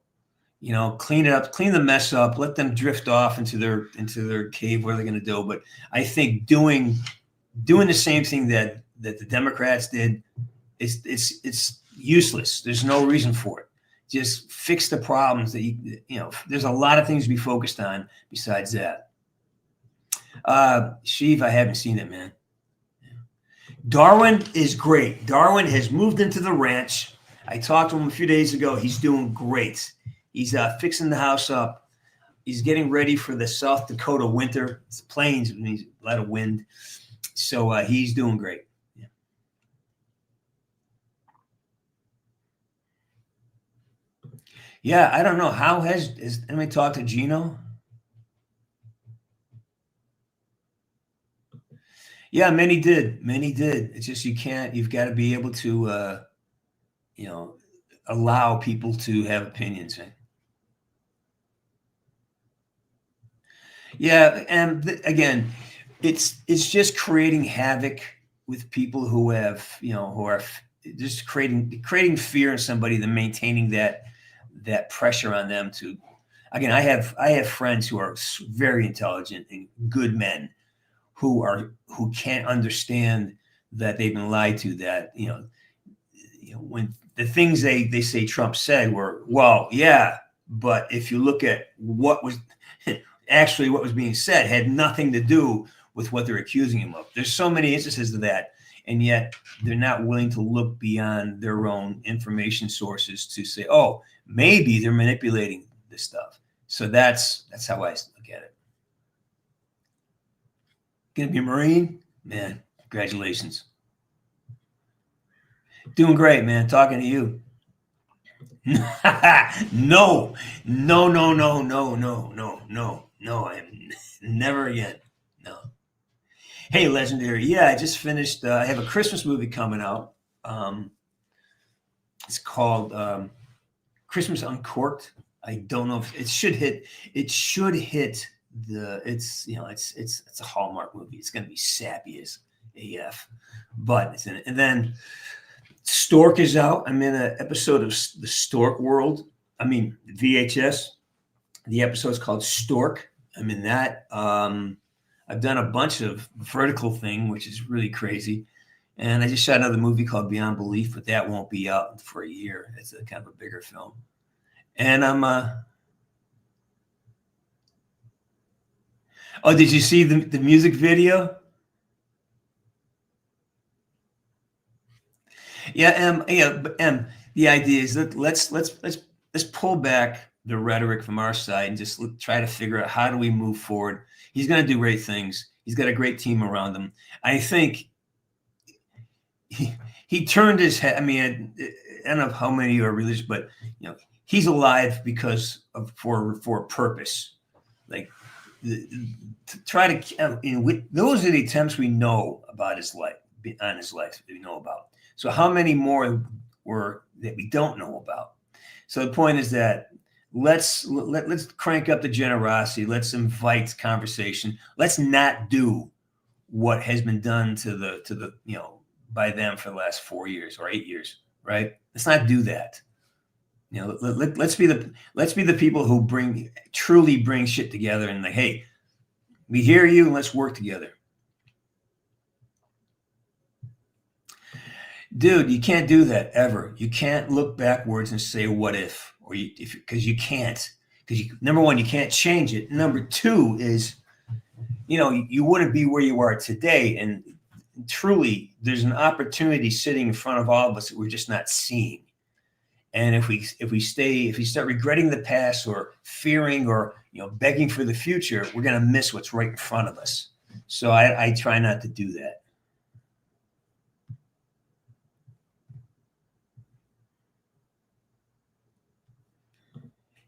You know, clean it up, clean the mess up, let them drift off into their cave. What are they going to do? But I think doing the same thing that the Democrats did, it's useless. There's no reason for it. Just fix the problems that you know. There's a lot of things to be focused on besides that. Sheev, I haven't seen it, man. Darwin is great. Darwin has moved into the ranch. I talked to him a few days ago. He's doing great. He's fixing the house up. He's getting ready for the South Dakota winter. It's plains, it means a lot of wind. So he's doing great. Yeah. Yeah, I don't know. Has anybody talked to Gino? Yeah, many did. Many did. It's just you've got to be able to, you know, allow people to have opinions. Right? Yeah, and again, it's just creating havoc with people who have, you know, who are just creating fear in somebody, then maintaining that pressure on them to. Again, I have friends who are very intelligent and good men who can't understand that they've been lied to. That you know when the things they say Trump said were, well, yeah, but if you look at what was actually what was being said, had nothing to do with what they're accusing him of. There's so many instances of that, and yet they're not willing to look beyond their own information sources to say, oh, maybe they're manipulating this stuff. So that's how I look at it. Gonna be a Marine? Man, congratulations. Doing great, man. Talking to you. No. I am never again. No. Hey, Legendary. Yeah, I just finished. I have a Christmas movie coming out. It's called Christmas Uncorked. I don't know if it should hit. It should hit the. It's it's a Hallmark movie. It's going to be sappy as AF, but it's in it. And then Stork is out. I'm in an episode of the Stork World. I mean VHS. The episode is called Stork. I'm in that. I've done a bunch of vertical thing, which is really crazy. And I just shot another movie called Beyond Belief, but that won't be out for a year. It's a kind of a bigger film. And I'm oh, did you see the music video? Yeah, the idea is that let's pull back the rhetoric from our side and just try to figure out how do we move forward. He's going to do great things. He's got a great team around him. I think he turned his head. I mean, I don't know how many are religious, but you know, he's alive because of for a purpose. Like to try to, you know, those are the attempts we know about his life, on his life that we know about. So how many more were that we don't know about? So the point is that let's crank up the generosity. Let's invite conversation. Let's not do what has been done to the you know by them for the last 4 years or 8 years, right? Let's not do that. You know, let's be the people who truly bring shit together and like, hey, we hear you and let's work together. Dude, you can't do that ever. You can't look backwards and say what if, or because you can't. Because number one, you can't change it. Number two is, you know, you wouldn't be where you are today. And truly, there's an opportunity sitting in front of all of us that we're just not seeing. And if we start regretting the past or fearing or begging for the future, we're going to miss what's right in front of us. So I try not to do that.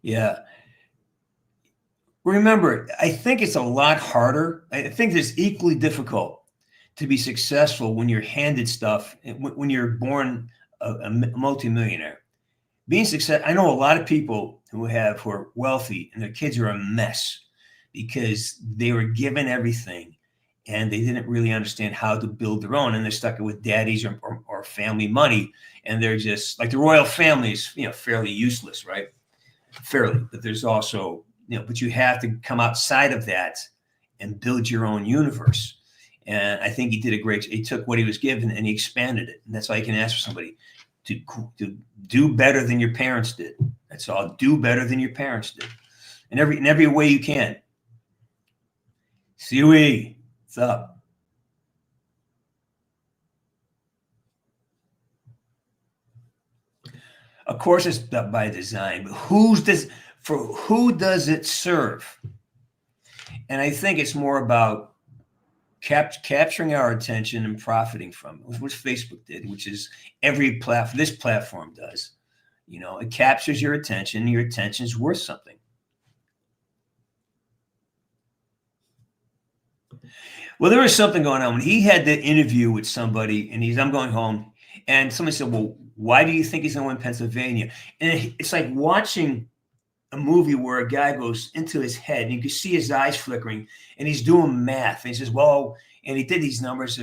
Yeah. Remember, I think it's a lot harder. I think it's equally difficult to be successful when you're handed stuff, when you're born a multimillionaire. Being success, I know a lot of people who are wealthy and their kids are a mess because they were given everything and they didn't really understand how to build their own, and they're stuck with daddy's or family money, and they're just like the royal family is, fairly useless, right? Fairly, but there's also, but you have to come outside of that and build your own universe. And I think he did a great. He took what he was given and he expanded it, and that's why you can ask for somebody to do better than your parents did. That's all. Do better than your parents did, in every way you can. Siwi, what's up? Of course, it's by design, but who does it serve? And I think it's more about capturing our attention and profiting from it, which Facebook did, which is this platform does. It captures your attention. Your attention is worth something. Well, there was something going on when he had the interview with somebody, and I'm going home, and somebody said, "Well, why do you think he's going to win Pennsylvania?" And it's like watching a movie where a guy goes into his head, and you can see his eyes flickering, and he's doing math, and he says, "Well," and he did these numbers.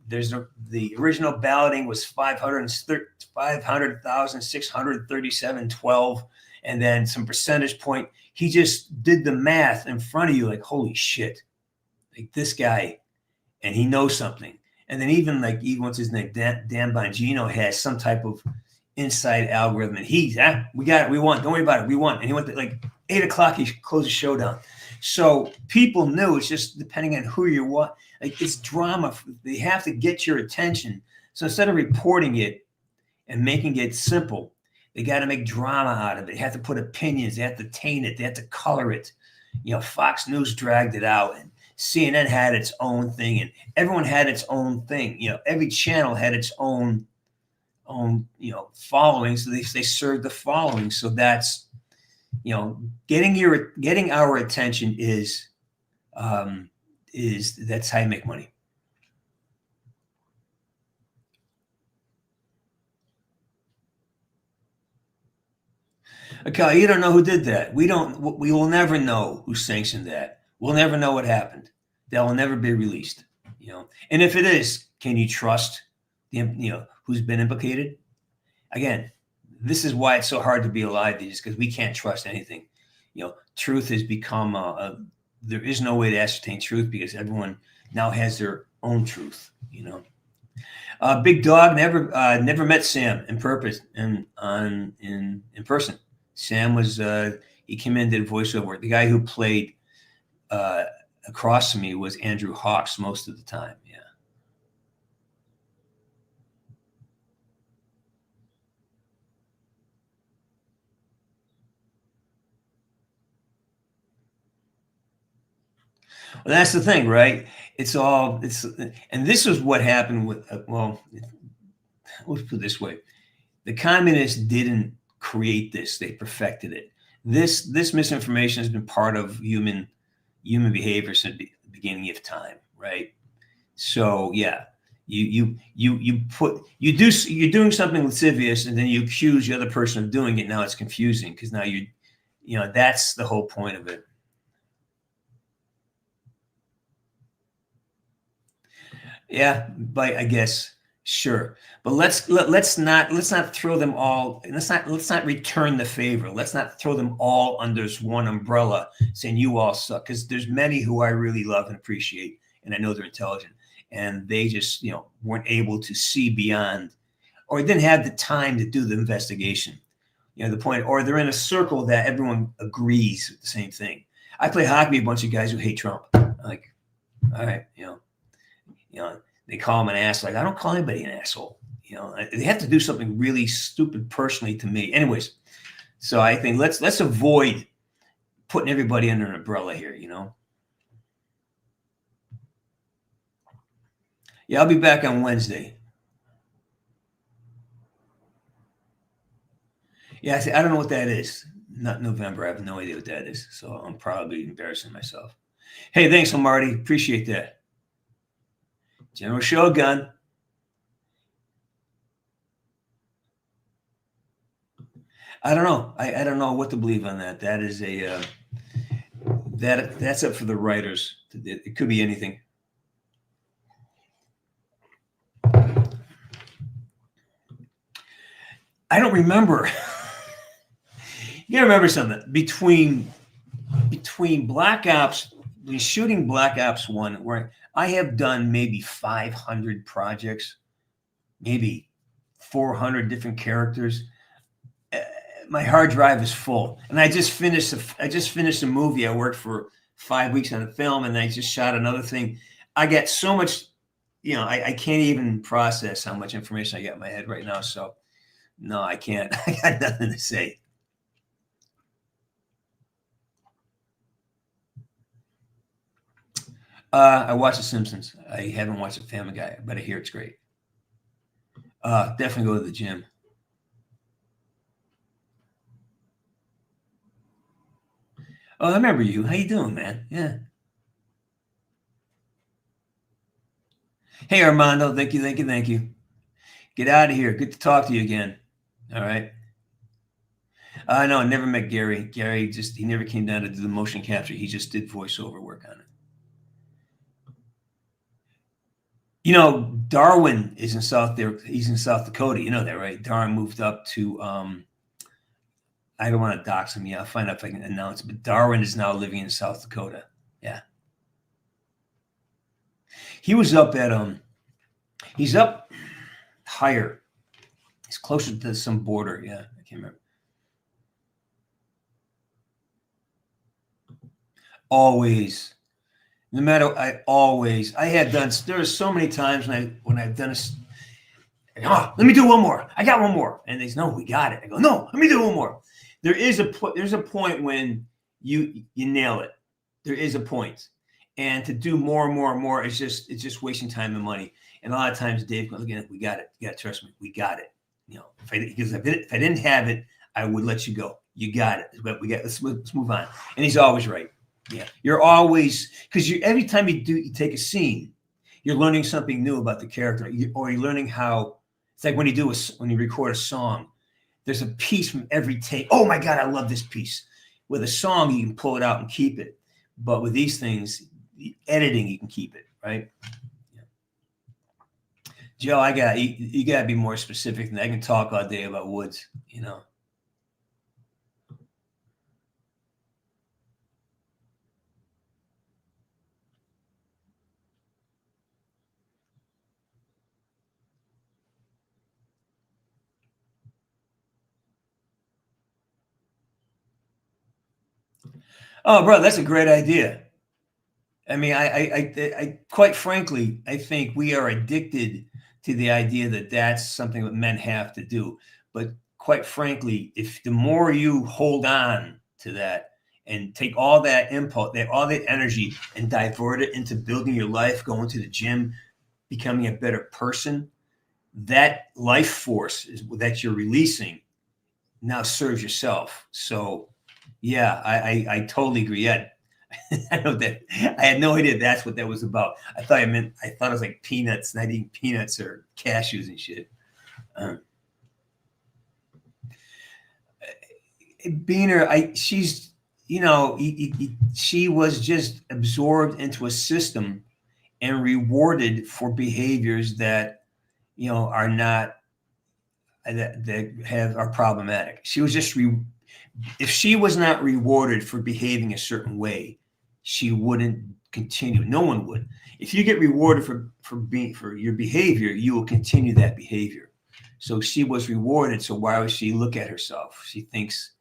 There's the original balloting was 500,637.12, and then some percentage point. He just did the math in front of you, like, holy shit. Like this guy, and he knows something. And then even what's his name, Dan Bongino has some type of inside algorithm, and we got it, we won, don't worry about it, we won. And he went to 8 o'clock, he closed the show down. So people knew. It's just depending on who you're what. It's drama. They have to get your attention. So instead of reporting it and making it simple, they got to make drama out of it. They have to put opinions. They have to taint it. They have to color it. Fox News dragged it out, and CNN had its own thing, and everyone had its own thing. Every channel had its own following. So they served the following. So that's, getting our attention is that's how you make money. Okay, you don't know who did that. We will never know who sanctioned that. We'll never know what happened. That will never be released. And if it is, can you trust who's been implicated? Again, this is why it's so hard to be alive these days, because we can't trust anything. Truth has become there is no way to ascertain truth because everyone now has their own truth. Big Dog never met Sam in person. Sam was he came in, did voiceover. The guy who played across from me was Andrew Hawks most of the time. Yeah. Well, that's the thing, right? And this is what happened with, let's put it this way. The communists didn't create this. They perfected it. This misinformation has been part of human behavior since the beginning of time, right? So yeah, you're doing something lascivious, and then you accuse the other person of doing it. Now it's confusing because now that's the whole point of it. Yeah, but I guess sure. But let's not throw them all. Let's not return the favor. Let's not throw them all under this one umbrella, saying you all suck. Because there's many who I really love and appreciate, and I know they're intelligent, and they just weren't able to see beyond, or didn't have the time to do the investigation. The point, or they're in a circle that everyone agrees with the same thing. I play hockey with a bunch of guys who hate Trump. Like, all right, they call him an asshole. I don't call anybody an asshole. They have to do something really stupid personally to me. Anyways, so I think let's avoid putting everybody under an umbrella here. Yeah, I'll be back on Wednesday. Yeah, I don't know what that is. Not November. I have no idea what that is. So I'm probably embarrassing myself. Hey, thanks, Marty. Appreciate that. General Shogun. I don't know. I don't know what to believe on that. That is a that's up for the writers. It could be anything. I don't remember. You gotta remember something. Between Black Ops, shooting Black Ops 1, where I have done maybe 500 projects, maybe 400 different characters. My hard drive is full, and I just finished a movie. I worked for 5 weeks on a film, and I just shot another thing. I get so much, I can't even process how much information I got in my head right now. So, no, I can't. I got nothing to say. I watch The Simpsons. I haven't watched The Family Guy, but I hear it's great. Definitely go to the gym. Oh, I remember you. How you doing, man? Yeah. Hey, Armando. Thank you. Get out of here. Good to talk to you again. All right. No, I never met Gary. Gary he never came down to do the motion capture. He just did voiceover work on it. Darwin is in South there. He's in South Dakota. You know that, right? Darwin moved up to I don't want to dox him. Yeah, I'll find out if I can announce it. But Darwin is now living in South Dakota. Yeah. He was up at he's up higher. He's closer to some border. Yeah, I can't remember. Always. No matter, I had done, there were so many times when I've done let me do one more. I got one more. And they say, no, we got it. I go, no, let me do one more. There's a point when you nail it. There is a point. And to do more and more and more, it's just wasting time and money. And a lot of times Dave goes, again, we got it. You got to trust me. We got it. Because if I didn't have it, I would let you go. You got it. But let's move on. And he's always right. Yeah, you're always, because every time you take a scene, you're learning something new about the character, or you're learning how. It's like when you record a song, there's a piece from every take. Oh my God, I love this piece. With a song, you can pull it out and keep it, but with these things, the editing, you can keep it, right? Yeah. Joe, you got to be more specific than that. I can talk all day about Woods, Oh, bro, that's a great idea. I mean, I quite frankly, I think we are addicted to the idea that that's something that men have to do. But quite frankly, if the more you hold on to that and take all that impulse, all that energy, and divert it into building your life, going to the gym, becoming a better person, that life force that you're releasing now serves yourself. So, yeah, I totally agree. Yeah, I know that. I had no idea that's what that was about. I thought it was like peanuts, not eating peanuts or cashews and shit. Beener, she's, she was just absorbed into a system and rewarded for behaviors that, are not, that are problematic. She was just, if she was not rewarded for behaving a certain way, she wouldn't continue. No one would. If you get rewarded for your behavior, you will continue that behavior. So she was rewarded. So why would she look at herself? She thinks,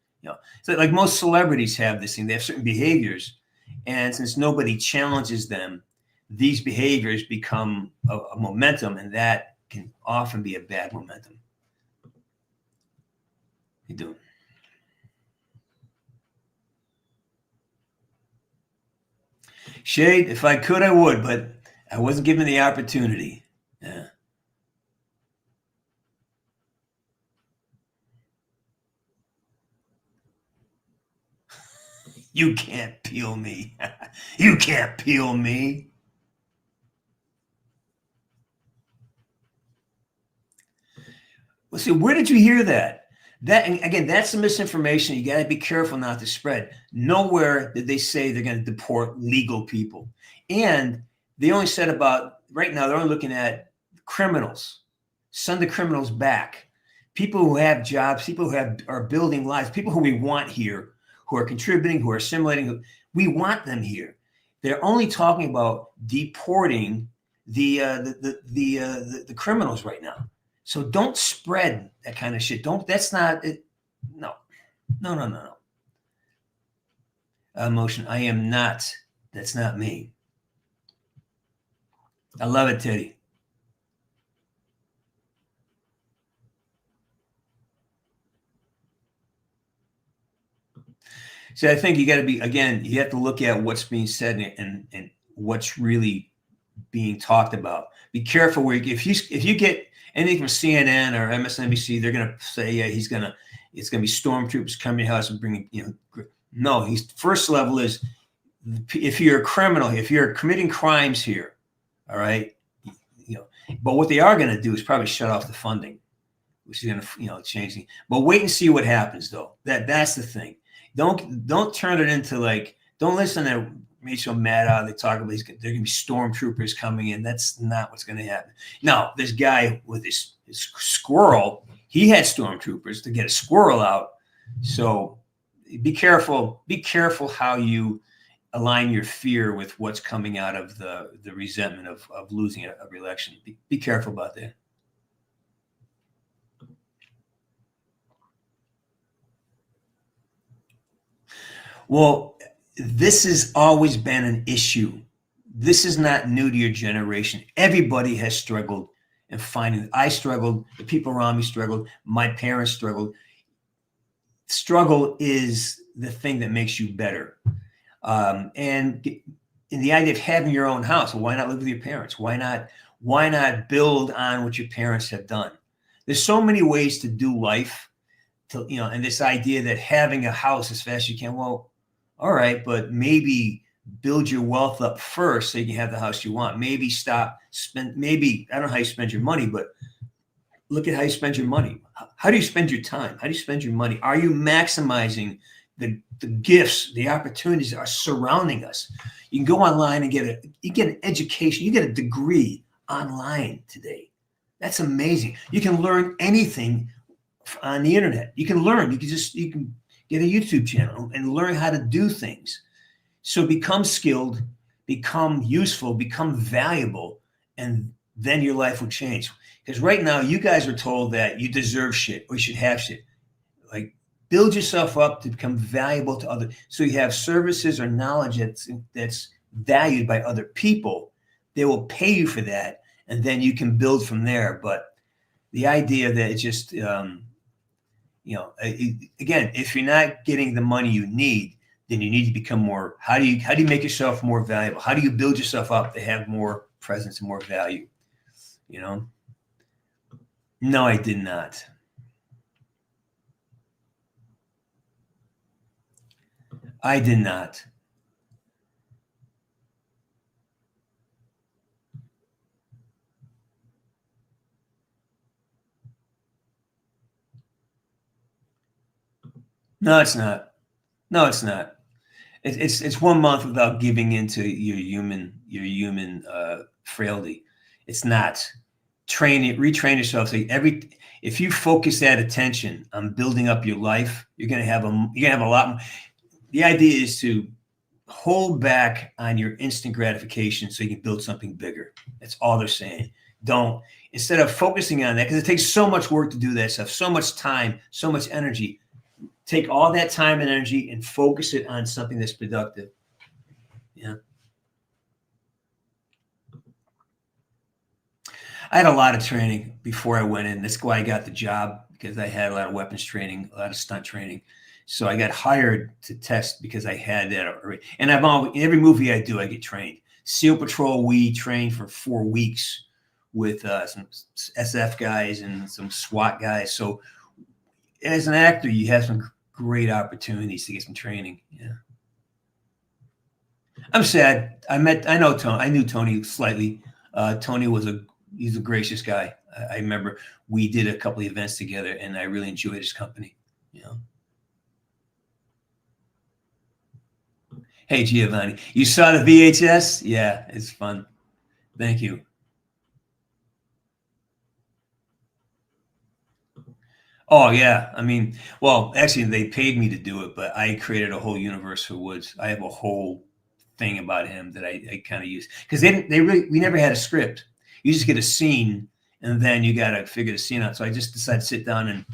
so like most celebrities have this thing. They have certain behaviors, and since nobody challenges them, these behaviors become a momentum, and that can often be a bad momentum. You do. Shade, if I could, I would, but I wasn't given the opportunity. You can't peel me. You can't peel me. Well, see, where did you hear that? That, and again, that's the misinformation. You got to be careful not to spread. Nowhere did they say they're going to deport legal people. And they only said about, right now, they're only looking at criminals. Send the criminals back. People who have jobs, people who are building lives, people who we want here, who are contributing, who are assimilating, we want them here. They're only talking about deporting the criminals right now. So don't spread that kind of shit. That's not it. No. Emotion. I am not. That's not me. I love it, Teddy. So I think you got to be, again, you have to look at what's being said and what's really being talked about. Be careful where if you get anything from CNN or MSNBC, they're going to say, yeah, it's going to be stormtroopers coming to your house and bringing, no, he's first level is if you're a criminal, if you're committing crimes here, all right, but what they are going to do is probably shut off the funding, which is going to, change things. But wait and see what happens, though. That's the thing. Don't turn it into like, don't listen to Rachel Maddow. They talk about they're going to be stormtroopers coming in. That's not what's going to happen. Now, this guy with his squirrel, he had stormtroopers to get a squirrel out. So be careful. Be careful how you align your fear with what's coming out of the resentment of losing a re-election. Be careful about that. Well, this has always been an issue. This is not new to your generation. Everybody has struggled in finding. I struggled. The people around me struggled. My parents struggled. Struggle is the thing that makes you better. And in the idea of having your own house, well, why not live with your parents? Why not build on what your parents have done? There's so many ways to do life. And this idea that having a house as fast as you can, well, all right, but maybe build your wealth up first so you can have the house you want. Maybe I don't know how you spend your money, but look at how you spend your money. How do you spend your time? How do you spend your money? Are you maximizing the gifts, the opportunities that are surrounding us? You can go online and get an education. You get a degree online today. That's amazing. You can learn anything on the internet. You can get a YouTube channel and learn how to do things. So become skilled, become useful, become valuable, and then your life will change. Because right now you guys are told that you deserve shit or you should have shit. Like, build yourself up to become valuable to others. So you have services or knowledge that's valued by other people. They will pay you for that, and then you can build from there. But the idea that it's just again, if you're not getting the money you need, then you need to become more. How do you make yourself more valuable? How do you build yourself up to have more presence and more value? No, I did not. I did not. No, it's not. No, it's not. It's 1 month without giving into your human frailty. It's not. Retrain yourself. So if you focus that attention on building up your life, you're gonna have a lot more. The idea is to hold back on your instant gratification so you can build something bigger. That's all they're saying. Instead of focusing on that, because it takes so much work to do that stuff, so much time, so much energy. Take all that time and energy and focus it on something that's productive. Yeah. I had a lot of training before I went in. That's why I got the job, because I had a lot of weapons training, a lot of stunt training. So I got hired to test because I had that already. And in every movie I do, I get trained. SEAL Patrol, we trained for 4 weeks with some SF guys and some SWAT guys. So as an actor, you have some great opportunities to get some training. Yeah. I'm sad. I know Tony. I knew Tony slightly. Tony he's a gracious guy. I remember we did a couple of events together, and I really enjoyed his company. You know. Hey Giovanni, you saw the VHS? Yeah, it's fun. Thank you. Oh yeah, I mean, well, actually, they paid me to do it, but I created a whole universe for Woods. I have a whole thing about him that I kind of use because we never had a script. You just get a scene, and then you got to figure the scene out. So I just decided to sit down and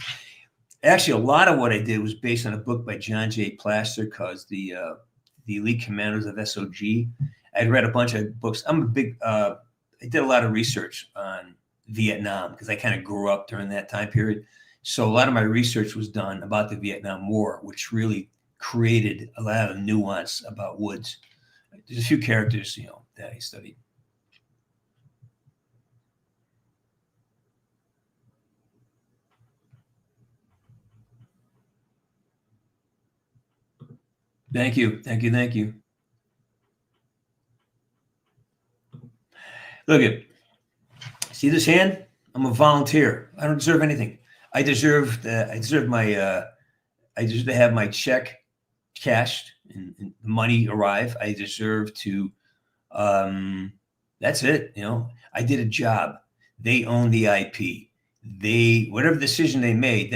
actually a lot of what I did was based on a book by John J. Plaster called the Elite Commanders of SOG. I'd read a bunch of books. I'm a big. I did a lot of research on Vietnam because I kind of grew up during that time period. So a lot of my research was done about the Vietnam War, which really created a lot of nuance about Woods. There's a few characters, that I studied. Thank you. Thank you. Thank you. Look at, see this hand? I'm a volunteer. I don't deserve anything. I deserve to have my check cashed and money arrive. I deserve to, that's it. I did a job. They own the IP. Whatever decision they made,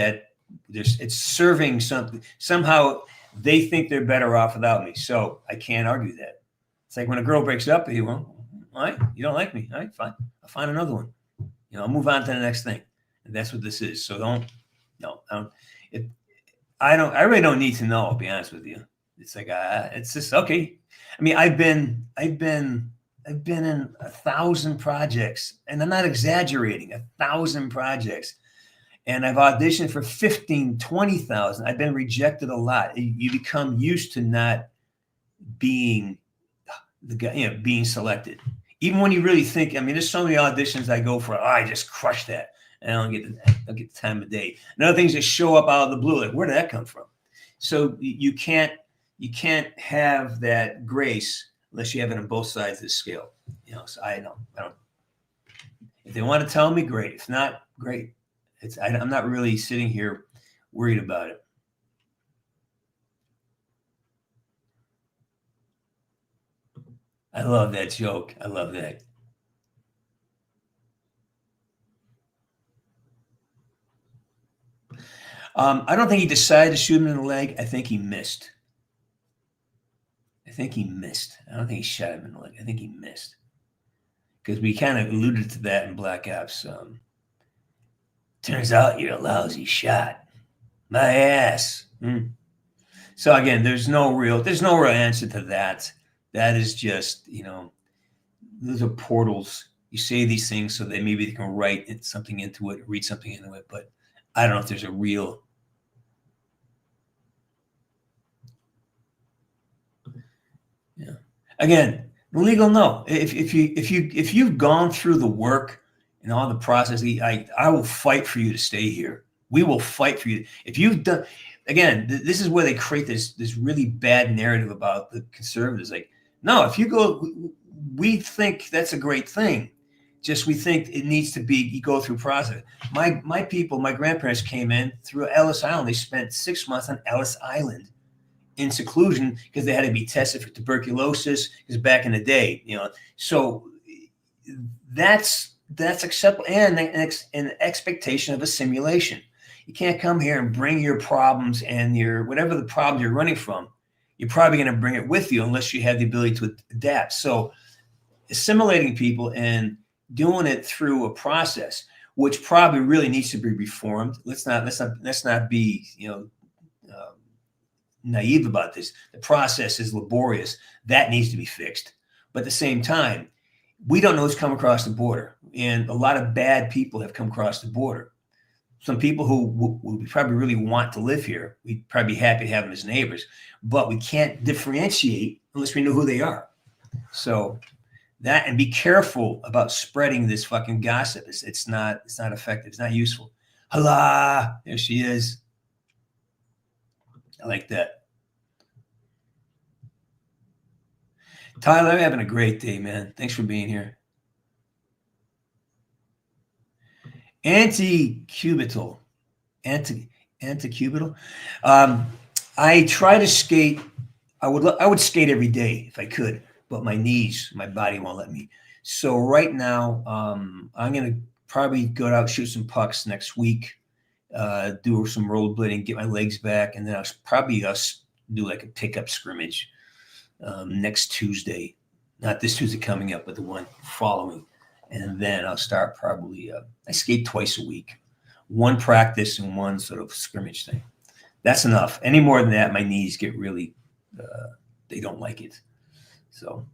it's serving something. Somehow they think they're better off without me. So I can't argue that. It's like when a girl breaks up with you, well, all right, you don't like me. All right, fine. I'll find another one. I'll move on to the next thing. And that's what this is. So I really don't need to know, I'll be honest with you. It's like, it's just, okay. I mean, I've been in 1,000 projects, and I'm not exaggerating, 1,000 projects. And I've auditioned for 15, 20,000. I've been rejected a lot. You become used to not being the guy, being selected. Even when you really think, I mean, there's so many auditions I go for, I just crush that. And I don't get the time of day. And other things that show up out of the blue, like, where did that come from? So you can't have that grace unless you have it on both sides of the scale. So I don't. If they want to tell me, great. If not, great. I'm not really sitting here worried about it. I love that joke. I love that. I don't think he decided to shoot him in the leg. I think he missed. I don't think he shot him in the leg. I think he missed. Because we kind of alluded to that in Black Ops. Turns out you're a lousy shot. My ass. So again, there's no real answer to that. That is just, those are portals. You say these things so that maybe they can write something into it, read something into it. But I don't know if there's a real. Yeah. Again, legal, no. If you've gone through the work and all the process, I will fight for you to stay here. We will fight for you. If you've done, again, this is where they create this really bad narrative about the conservatives. Like, no, if you go, we think that's a great thing. Just we think it needs to be, you go through process. My people, my grandparents came in through Ellis Island. They spent 6 months on Ellis Island in seclusion because they had to be tested for tuberculosis, because back in the day, so that's acceptable, and an expectation of assimilation. You can't come here and bring your problems and whatever the problem you're running from, you're probably going to bring it with you unless you have the ability to adapt. So assimilating people and doing it through a process, which probably really needs to be reformed. Let's not be, naive about this. The process is laborious. That needs to be fixed. But at the same time, we don't know who's come across the border. And a lot of bad people have come across the border. Some people who we probably really want to live here, we'd probably be happy to have them as neighbors, but we can't differentiate unless we know who they are. So that, and be careful about spreading this fucking gossip. It's not effective. It's not useful. Hala, there she is. I like that. Tyler, I'm having a great day, man. Thanks for being here. Anti-cubital. Anti-cubital. I try to skate. I would skate every day if I could, but my knees, my body won't let me. So right now, I'm gonna probably go out, shoot some pucks next week, do some rollerblading, get my legs back, and then I'll probably do like a pickup scrimmage next Tuesday. Not this Tuesday coming up, but the one following. And then I'll start probably, I skate twice a week, one practice and one sort of scrimmage thing. That's enough. Any more than that, my knees get really, they don't like it. So.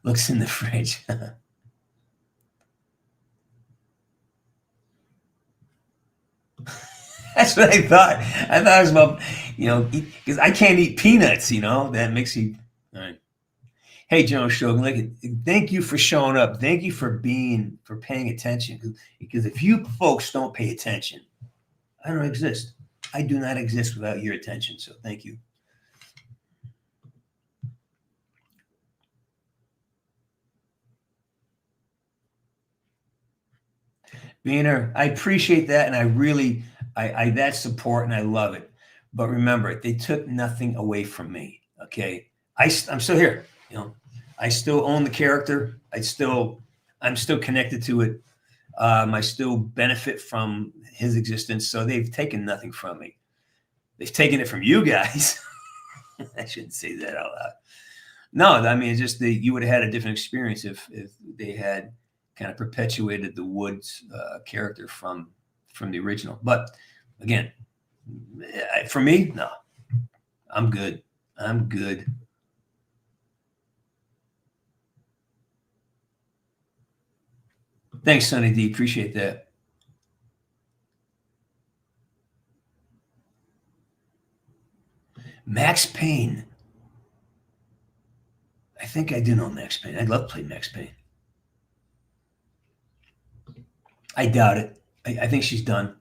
Looks in the fridge. That's what I thought. I thought it was about, because I can't eat peanuts, that makes you. All right. Hey, General Shogun, thank you for showing up. Thank you for paying attention. Because if you folks don't pay attention, I don't exist. I do not exist without your attention. So thank you. Beaner, I appreciate that, and I really, that support, and I love it. But remember, they took nothing away from me. Okay, I'm still here. I still own the character. I'm still connected to it. I still benefit from his existence. So they've taken nothing from me. They've taken it from you guys. I shouldn't say that out loud. No, I mean, it's just you would have had a different experience if they had kind of perpetuated the Woods character from the original. But again, for me, no, I'm good. I'm good. Thanks, Sonny D. Appreciate that. Max Payne. I think I do know Max Payne. I'd love to play Max Payne. I doubt it. I think she's done.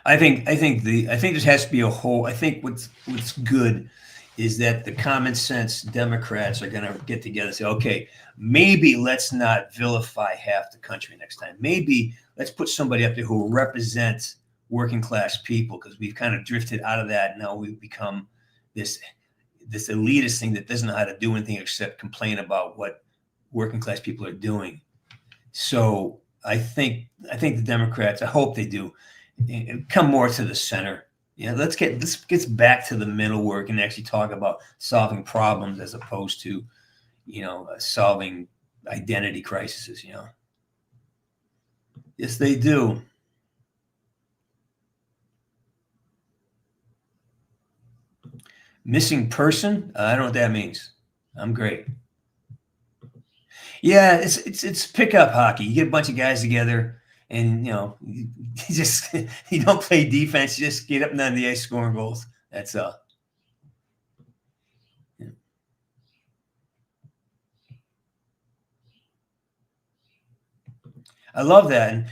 I think there has to be a whole. I think what's good is that the common sense Democrats are going to get together and say, okay, maybe let's not vilify half the country next time. Maybe let's put somebody up there who will represent working class people, because we've kind of drifted out of that. Now we've become this elitist thing that doesn't know how to do anything except complain about what working class people are doing. So I think the Democrats, I hope they do, come more to the center. Let's get back to the middle work and actually talk about solving problems as opposed to, solving identity crises. Yes, they do. Missing person? I don't know what that means. I'm great. Yeah, it's pickup hockey. You get a bunch of guys together, and you don't play defense. You just get up and down the ice scoring goals. That's all. Yeah. I love that. And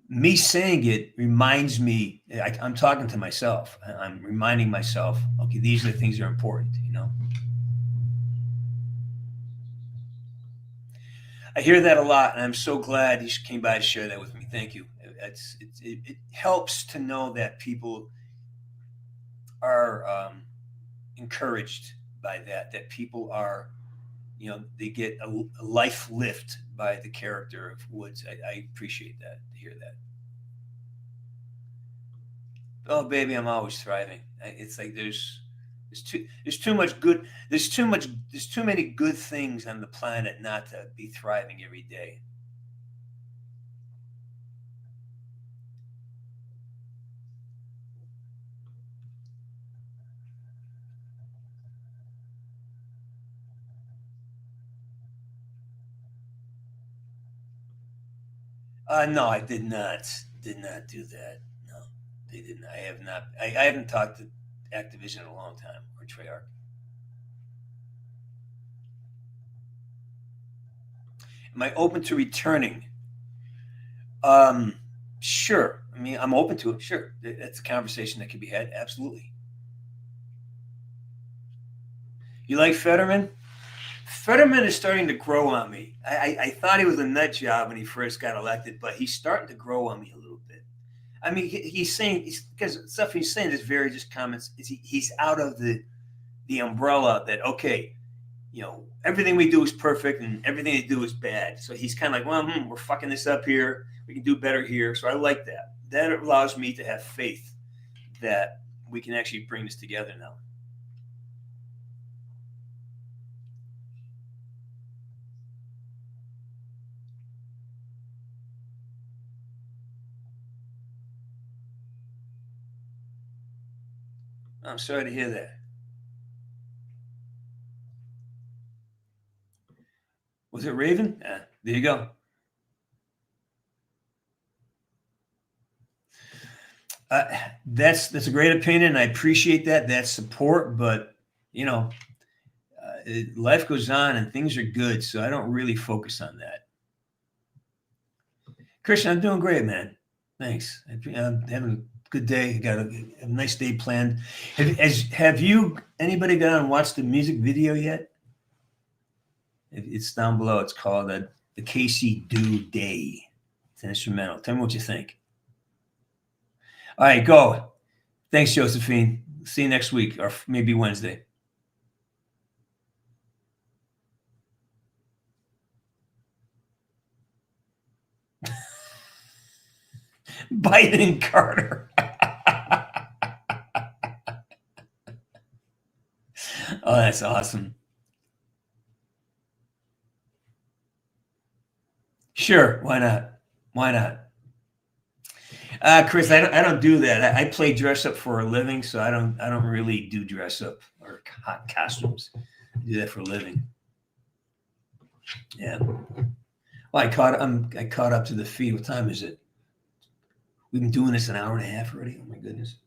me saying it reminds me. I'm talking to myself. I'm reminding myself. Okay, these are the things that are important. I hear that a lot, and I'm so glad you came by to share that with me. Thank you. It helps to know that people are encouraged by that people are, they get a life lift by the character of Woods. I appreciate that, to hear that. Oh, baby, I'm always thriving. It's like there's too many good things on the planet not to be thriving every day. No, I did not do that. No, they didn't. I have not. I haven't talked to Activision in a long time, or Treyarch. Am I open to returning? Sure. I mean, I'm open to it. Sure. That's a conversation that can be had. Absolutely. You like Fetterman? Fetterman is starting to grow on me. I thought he was a nut job when he first got elected, but he's starting to grow on me a little bit. I mean, he's saying, because stuff he's saying is very just comments. He's out of the umbrella that, okay, everything we do is perfect and everything they do is bad. So he's kind of like, well, we're fucking this up here. We can do better here. So I like that. That allows me to have faith that we can actually bring this together now. I'm sorry to hear that. Was it Raven? There you go. That's a great opinion. I appreciate that. That's support, but life goes on and things are good, so I don't really focus on that. Christian, I'm doing great, man. Thanks. I'm having a good day. Got a nice day planned. Have you anybody got on and watched the music video yet? It's down below. It's called the Casey Do Day. It's an instrumental. Tell me what you think. All right, go. Thanks, Josephine. See you next week or maybe Wednesday. Biden Carter. Oh, that's awesome. Sure, why not? Why not? Chris, I don't do that. I play dress up for a living, so I don't really do dress up or hot costumes. I do that for a living. Yeah. Well, I caught up to the feed. What time is it? We've been doing this an hour and a half already. Oh my goodness.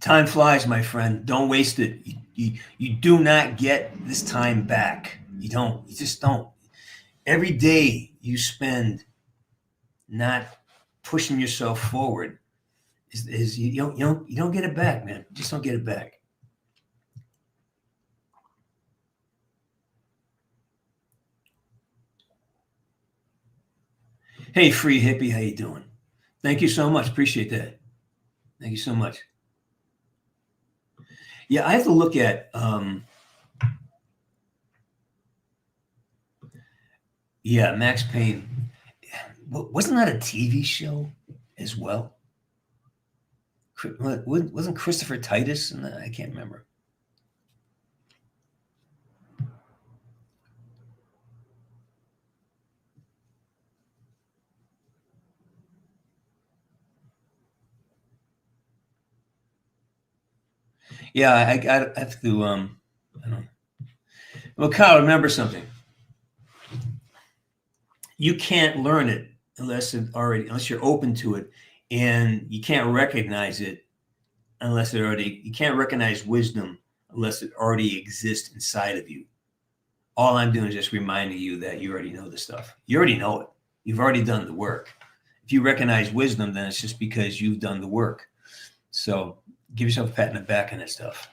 Time flies, my friend. Don't waste it. You do not get this time back. You don't. You just don't. Every day you spend not pushing yourself forward is you don't get it back, man. You just don't get it back. Hey, free hippie, how you doing? Thank you so much. Appreciate that. Thank you so much. Yeah, I have to look at Max Payne. Wasn't that a TV show as well? Wasn't Christopher Titus in that? I can't remember. Yeah, I have to. I don't know. Well, Kyle, remember something. You can't learn it unless you're open to it, and you can't recognize it unless you can't recognize wisdom unless it already exists inside of you. All I'm doing is just reminding you that you already know the stuff. You already know it. You've already done the work. If you recognize wisdom, then it's just because you've done the work. So give yourself a pat on the back on that stuff.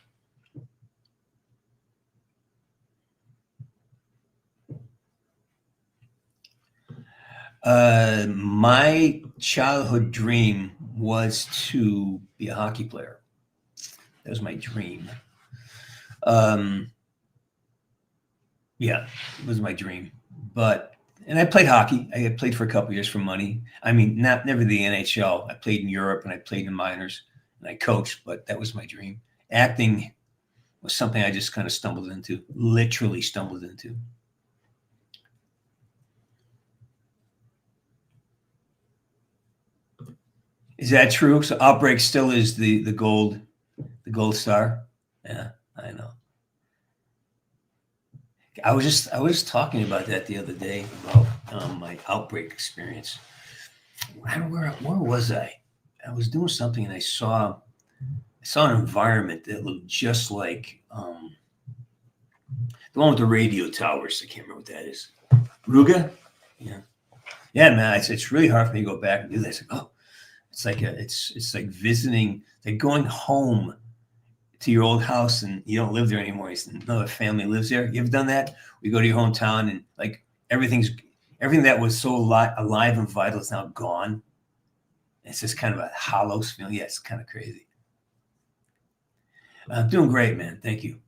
My childhood dream was to be a hockey player. That was my dream. Yeah, it was my dream. And I played hockey. I had played for a couple of years for money. I mean, never the NHL. I played in Europe and I played in minors and I coached, but that was my dream. Acting was something I just kind of literally stumbled into. Is that true? So Outbreak still is the gold star? Yeah, I know. I was just talking about that the other day about my Outbreak experience. Where was I? I was doing something and I saw an environment that looked just like the one with the radio towers. I can't remember what that is. Ruga? Yeah. Yeah, man. It's really hard for me to go back and do this. Oh, it's like it's like visiting, like going home to your old house and you don't live there anymore. Another family lives there. You ever done that? We go to your hometown and like everything that was so alive and vital is now gone. It's just kind of a hollow feeling. Yeah, it's kind of crazy. I'm doing great, man. Thank you.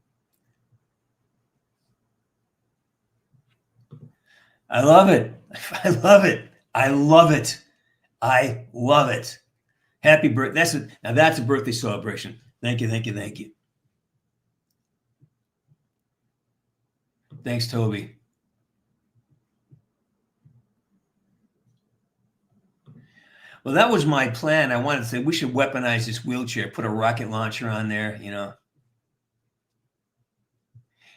I love it. I love it. I love it. I love it. Happy birthday. That's a birthday celebration. Thank you, thank you, thank you. Thanks, Toby. Well, that was my plan. I wanted to say we should weaponize this wheelchair, put a rocket launcher on there, you know.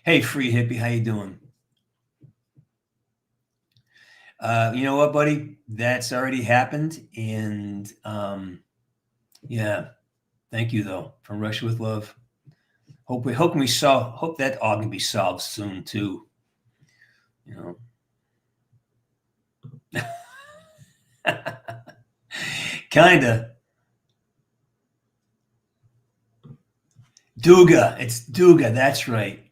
Hey, free hippie, how you doing? You know what, buddy? That's already happened. And yeah, thank you though. From Russia with Love. Hope that all can be solved soon too. You know. Kinda. Duga. It's Duga. That's right.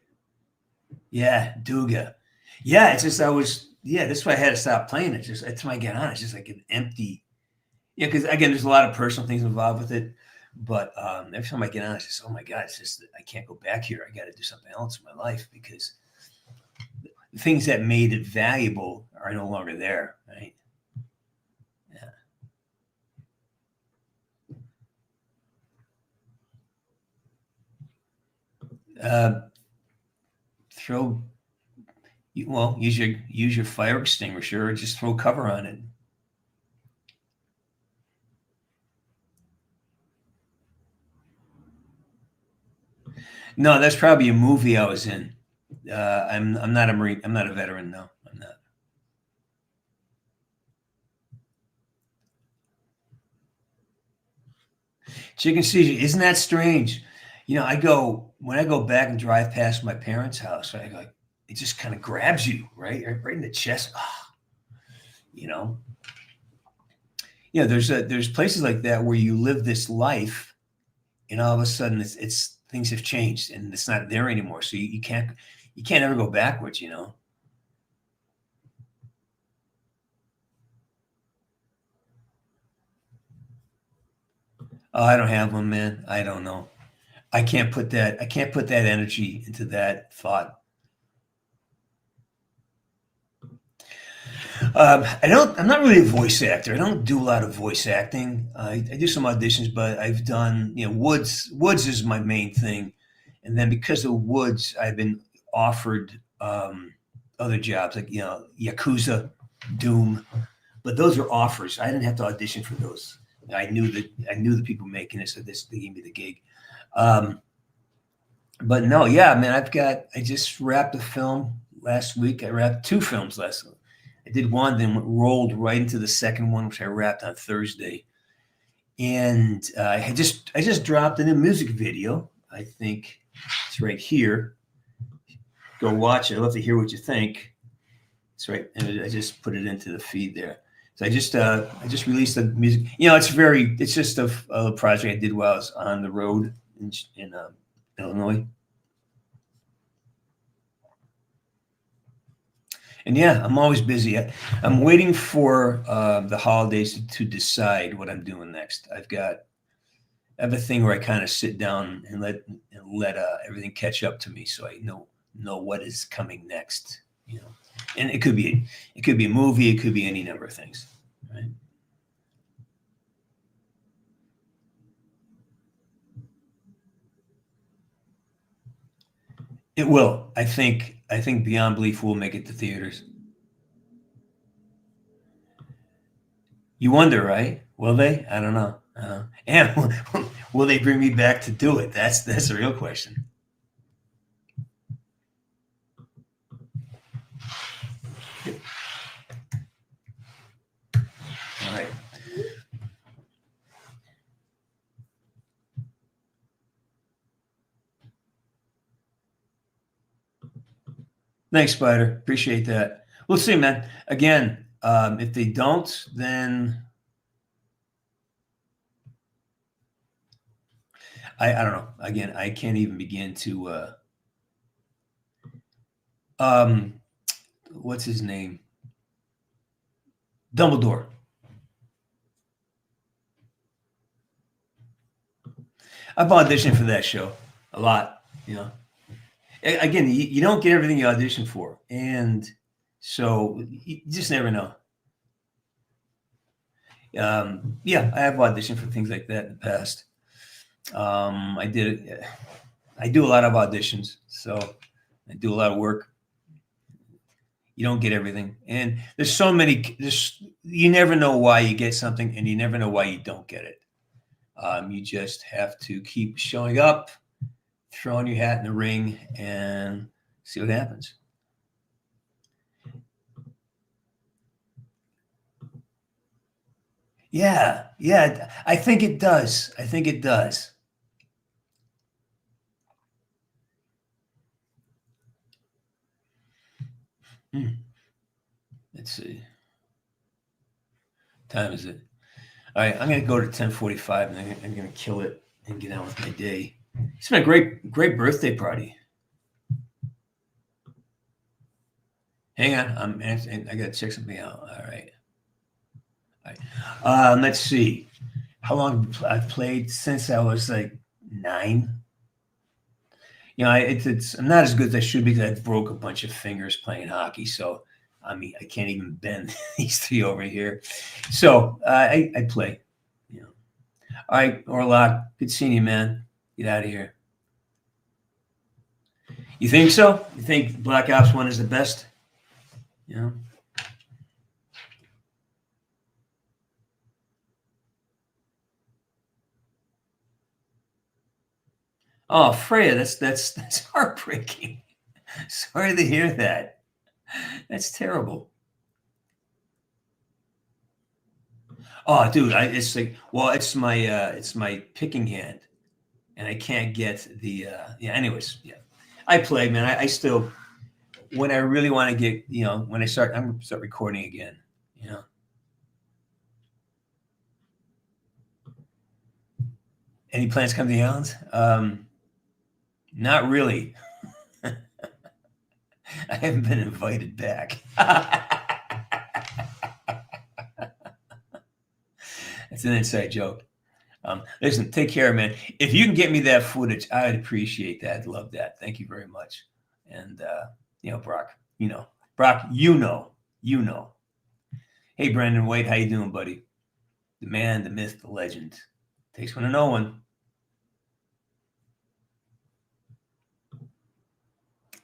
Yeah, Duga. Yeah, it's just that's why I had to stop playing it. Just every time I get on, it's just like an empty. Yeah, because again, there's a lot of personal things involved with it. But every time I get on, it's just, oh my God, it's just I can't go back here. I got to do something else in my life because the things that made it valuable are no longer there, right? Yeah. Use your fire extinguisher or just throw cover on it. No, that's probably a movie I was in. I'm not a Marine. I'm not a veteran. No, I'm not. Chicken seizure. Isn't that strange? You know, when I go back and drive past my parents' house, right, like it just kind of grabs you, right in the chest. Oh, you know. Yeah, there's places like that where you live this life, and all of a sudden it's things have changed and it's not there anymore. So you can't ever go backwards, you know. Oh, I don't have one, man. I don't know. I can't put that energy into that thought. I'm not really a voice actor. I don't do a lot of voice acting. I do some auditions, but I've done, Woods is my main thing. And then because of Woods, I've been offered other jobs like, Yakuza, Doom, but those are offers. I didn't have to audition for those. I knew the people making it, so they gave me the gig. But no, yeah, man, I just wrapped a film last week. I wrapped 2 films last week. I did one, then rolled right into the second one, which I wrapped on Thursday. And I just dropped a new music video. I think it's right here. Go watch it. I'd love to hear what you think. It's right. And I just put it into the feed there. So I just released the music. It's just a project I did while I was on the road in Illinois. And yeah, I'm always busy. I'm waiting for the holidays to decide what I'm doing next. I have a thing where I kind of sit down and let everything catch up to me, so I know what is coming next. And it could be a movie, it could be any number of things, right? It will. I think Beyond Belief will make it to theaters. You wonder, right? Will they? I don't know. And will they bring me back to do it? That's the real question. All right. Thanks, Spider. Appreciate that. We'll see, man. Again, if they don't, then I don't know. Again, I can't even begin to what's his name? Dumbledore. I've auditioned for that show a lot, you know. Again, you don't get everything you audition for, and so you just never know. Yeah, I have auditioned for things like that in the past. I do a lot of auditions, so I do a lot of work. You don't get everything, and there's so many. You never know why you get something, and you never know why you don't get it. You just have to keep showing up, throwing your hat in the ring, and see what happens. Yeah, I think it does. I think it does. Let's see. Time is it? All right, I'm gonna go to 10:45, and I'm gonna kill it and get on with my day. It's been a great birthday party. Hang on, I gotta check something out. All right. Let's see. How long I've played since I was like 9. You know, I'm not as good as I should because I broke a bunch of fingers playing hockey. So, I mean, I can't even bend these 3 over here. So I play. You know. All right, Orlok, good seeing you, man. Get out of here. You think so? You think Black Ops 1 is the best? You know. Oh, Freya, that's heartbreaking. Sorry to hear that. That's terrible. Oh, dude, it's like, well, it's my picking hand, and I can't get the yeah. Anyways, yeah, I play, man. I still, when I really want to get, you know, when I'm gonna start recording again, you know. Any plans come to the islands? Not really. I haven't been invited back. It's an inside joke. Listen, take care, man. If you can get me that footage, I'd appreciate that. I'd love that. Thank you very much. And you know, Brock, you know. Hey, Brandon White, how you doing, buddy? The man, the myth, the legend. Takes one to know one.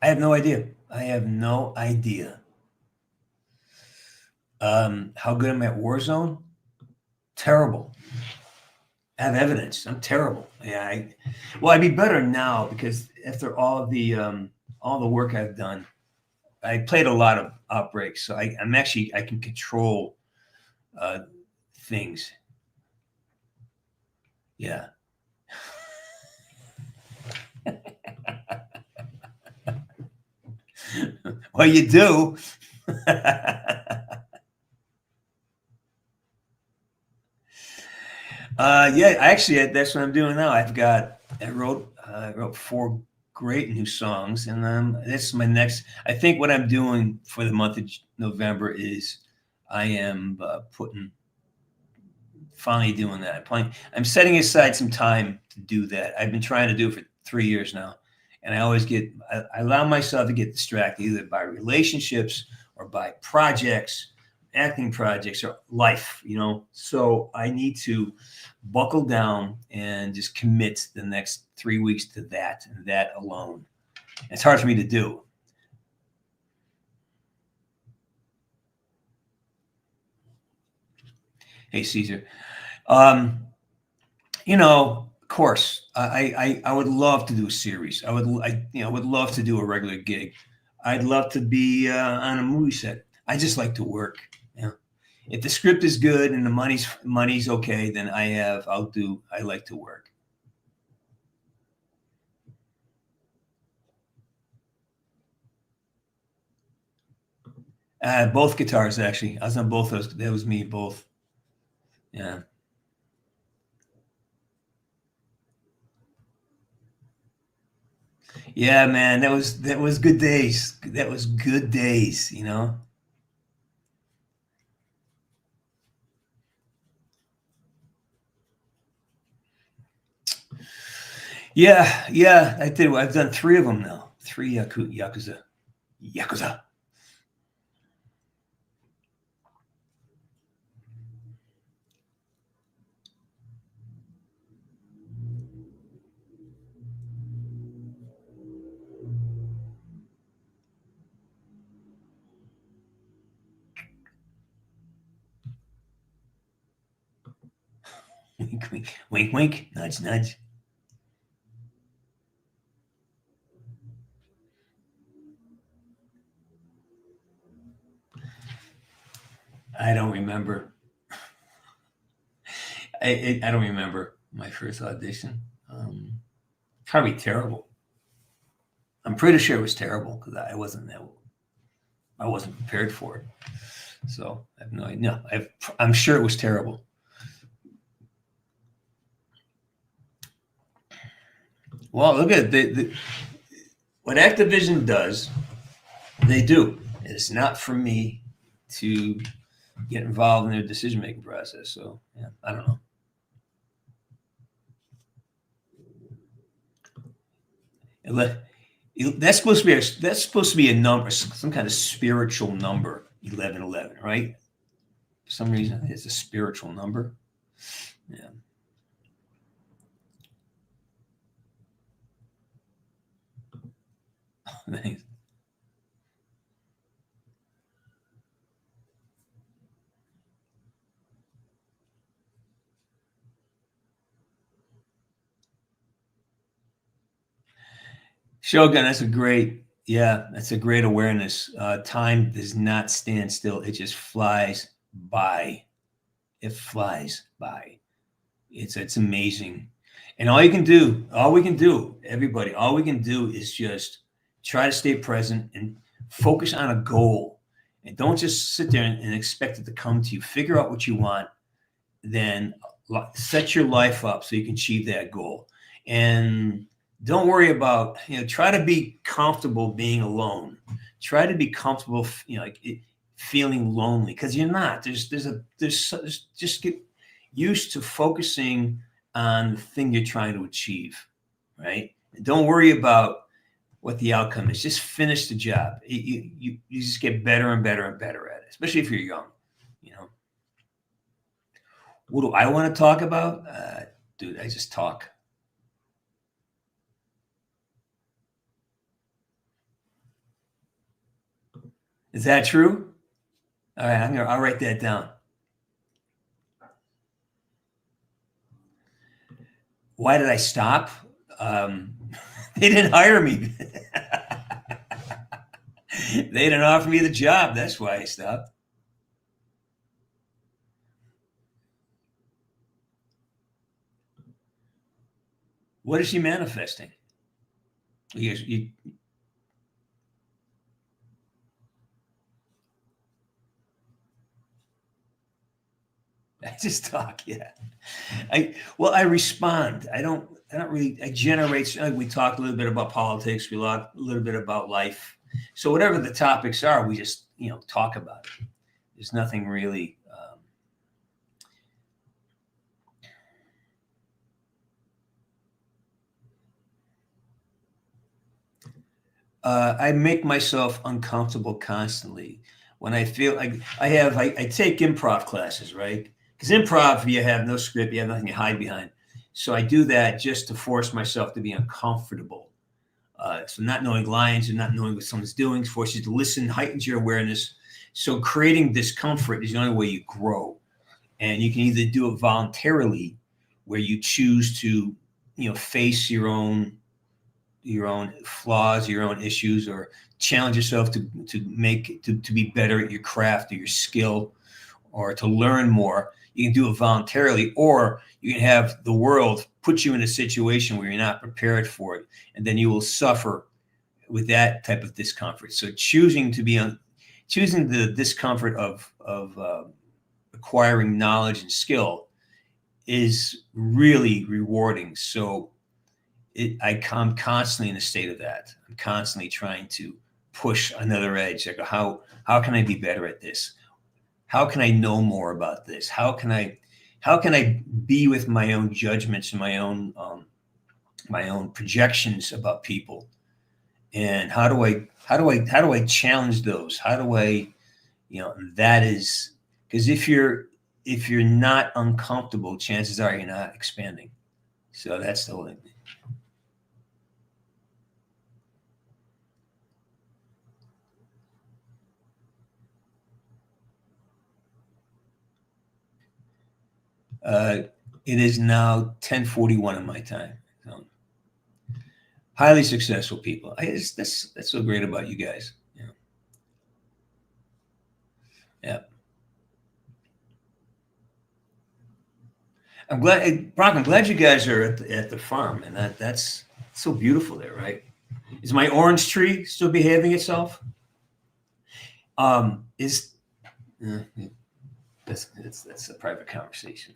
I have no idea. How good am I at Warzone? Terrible. I have evidence. I'm terrible. Yeah, I'd be better now because after all the work I've done, I played a lot of Outbreaks, so I can control things. Yeah. Well, you do. Yeah, actually, that's what I'm doing now. I wrote 4 great new songs, and this is my next. I think what I'm doing for the month of November is I am finally doing that. I'm setting aside some time to do that. I've been trying to do it for 3 years now, and I allow myself to get distracted either by relationships or by projects, acting projects, or life, you know. So I need to buckle down and just commit the next 3 weeks to that and that alone. It's hard for me to do. Hey, Caesar. You know, of course, I would love to do a series. I would love to do a regular gig. I'd love to be on a movie set. I just like to work. You know, if the script is good and the money's okay, then I like to work. Both guitars, actually. I was on both those. That was me, both. Yeah. Yeah, man, that was good days. That was good days, you know. Yeah, I did. I've done 3 of them now. 3 Yakuza. Yakuza. Wink, wink, wink, wink, nudge, nudge. I don't remember. I don't remember my first audition. Probably terrible. I'm pretty sure it was terrible because I wasn't prepared for it. So I have no idea. No, I'm sure it was terrible. Well, look at what Activision does. They do. It's not for me to get involved in their decision-making process. So yeah, I don't know. That's supposed to be a number, some kind of spiritual number, 1111, right? For some reason, it's a spiritual number. Yeah. Thanks. Shogun, that's a great awareness. Time does not stand still. It just flies by. It flies by. It's amazing. And all we can do, everybody, all we can do is just try to stay present and focus on a goal. And don't just sit there and expect it to come to you. Figure out what you want, then set your life up so you can achieve that goal. And don't worry about, try to be comfortable being alone. Try to be comfortable, feeling lonely, because you're not. There's just get used to focusing on the thing you're trying to achieve, right? And don't worry about what the outcome is. Just finish the job. You just get better and better and better at it, especially if you're young, What do I want to talk about? Dude, I just talk. Is that true? All right, I'll write that down. Why did I stop? They didn't hire me. They didn't offer me the job. That's why I stopped. What is she manifesting? You I just talk, yeah. I respond. I don't really. I generate. We talk a little bit about politics. We talk a little bit about life. So whatever the topics are, we just talk about it. There's nothing really. I make myself uncomfortable constantly when I feel like I take improv classes, right? Because improv, you have no script, you have nothing to hide behind. So I do that just to force myself to be uncomfortable. So not knowing lines and not knowing what someone's doing forces you to listen, heightens your awareness. So creating discomfort is the only way you grow. And you can either do it voluntarily, where you choose to, face your own flaws, your own issues, or challenge yourself to be better at your craft or your skill, or to learn more. You can do it voluntarily, or you can have the world put you in a situation where you're not prepared for it, and then you will suffer with that type of discomfort. So choosing to choosing the discomfort of acquiring knowledge and skill is really rewarding. So I'm constantly in a state of that. I'm constantly trying to push another edge. Like, how can I be better at this? How can I know more about this? How can I be with my own judgments and my own projections about people? And how do I challenge those? How do I, that is, because if you're not uncomfortable, chances are you're not expanding. So that's the whole thing. It is now 10:41 in my time. So, highly successful people. That's so great about you guys. Yeah. I'm glad, Brock. I'm glad you guys are at the farm, and that's so beautiful there, right? Is my orange tree still behaving itself? That's a private conversation.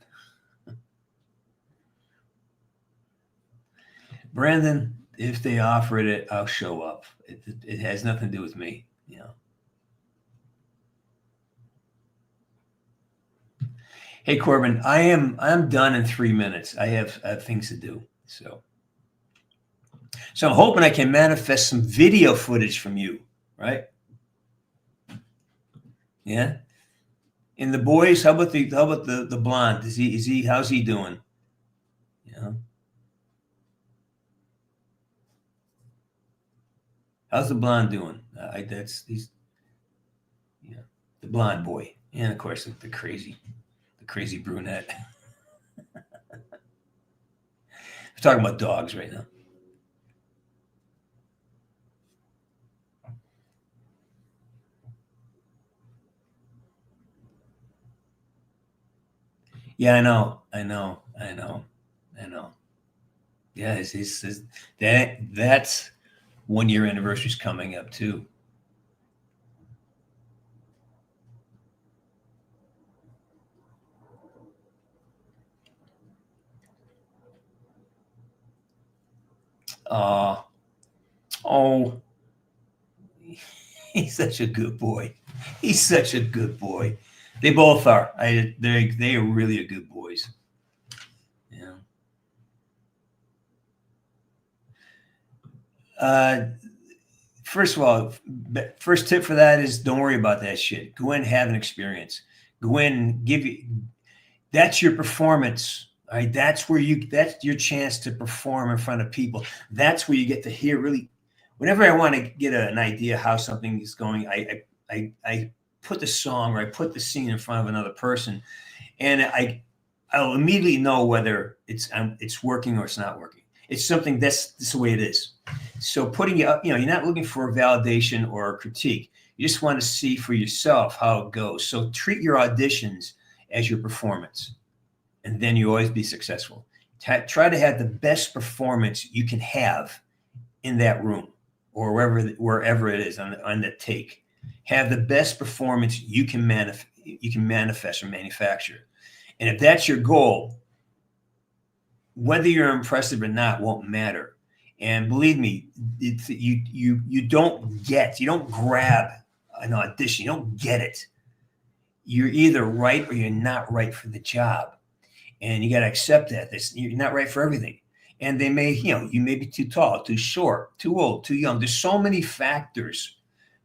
Brandon, if they offered it, I'll show up. It has nothing to do with me, Hey Corbin, I'm done in 3 minutes. I have things to do. So I'm hoping I can manifest some video footage from you, right? Yeah. And the boys, how about the blonde? How's he doing? How's the blonde doing? The blonde boy, and of course the crazy brunette. We're talking about dogs right now. Yeah, I know. Yeah, that's 1 year anniversary's coming up too. Oh, he's such a good boy. He's such a good boy. They both are. They are really good boys. First of all, first tip for that is don't worry about that shit. Go in and have an experience. Go in and that's your performance. All right. That's your chance to perform in front of people. That's where you get to hear really, whenever I want to get an idea how something is going, I put the song or I put the scene in front of another person, and I'll immediately know whether it's working or it's not working. It's something that's the way it is. So putting it up, you're not looking for a validation or a critique. You just want to see for yourself how it goes. So treat your auditions as your performance, and then you always be successful. Try to have the best performance you can have in that room or wherever it is on the take. Have the best performance you can manifest or manufacture. And if that's your goal, whether you're impressive or not won't matter. And believe me, you don't grab an audition. You don't get it. You're either right or you're not right for the job. And you got to accept that. You're not right for everything. And they may, you may be too tall, too short, too old, too young. There's so many factors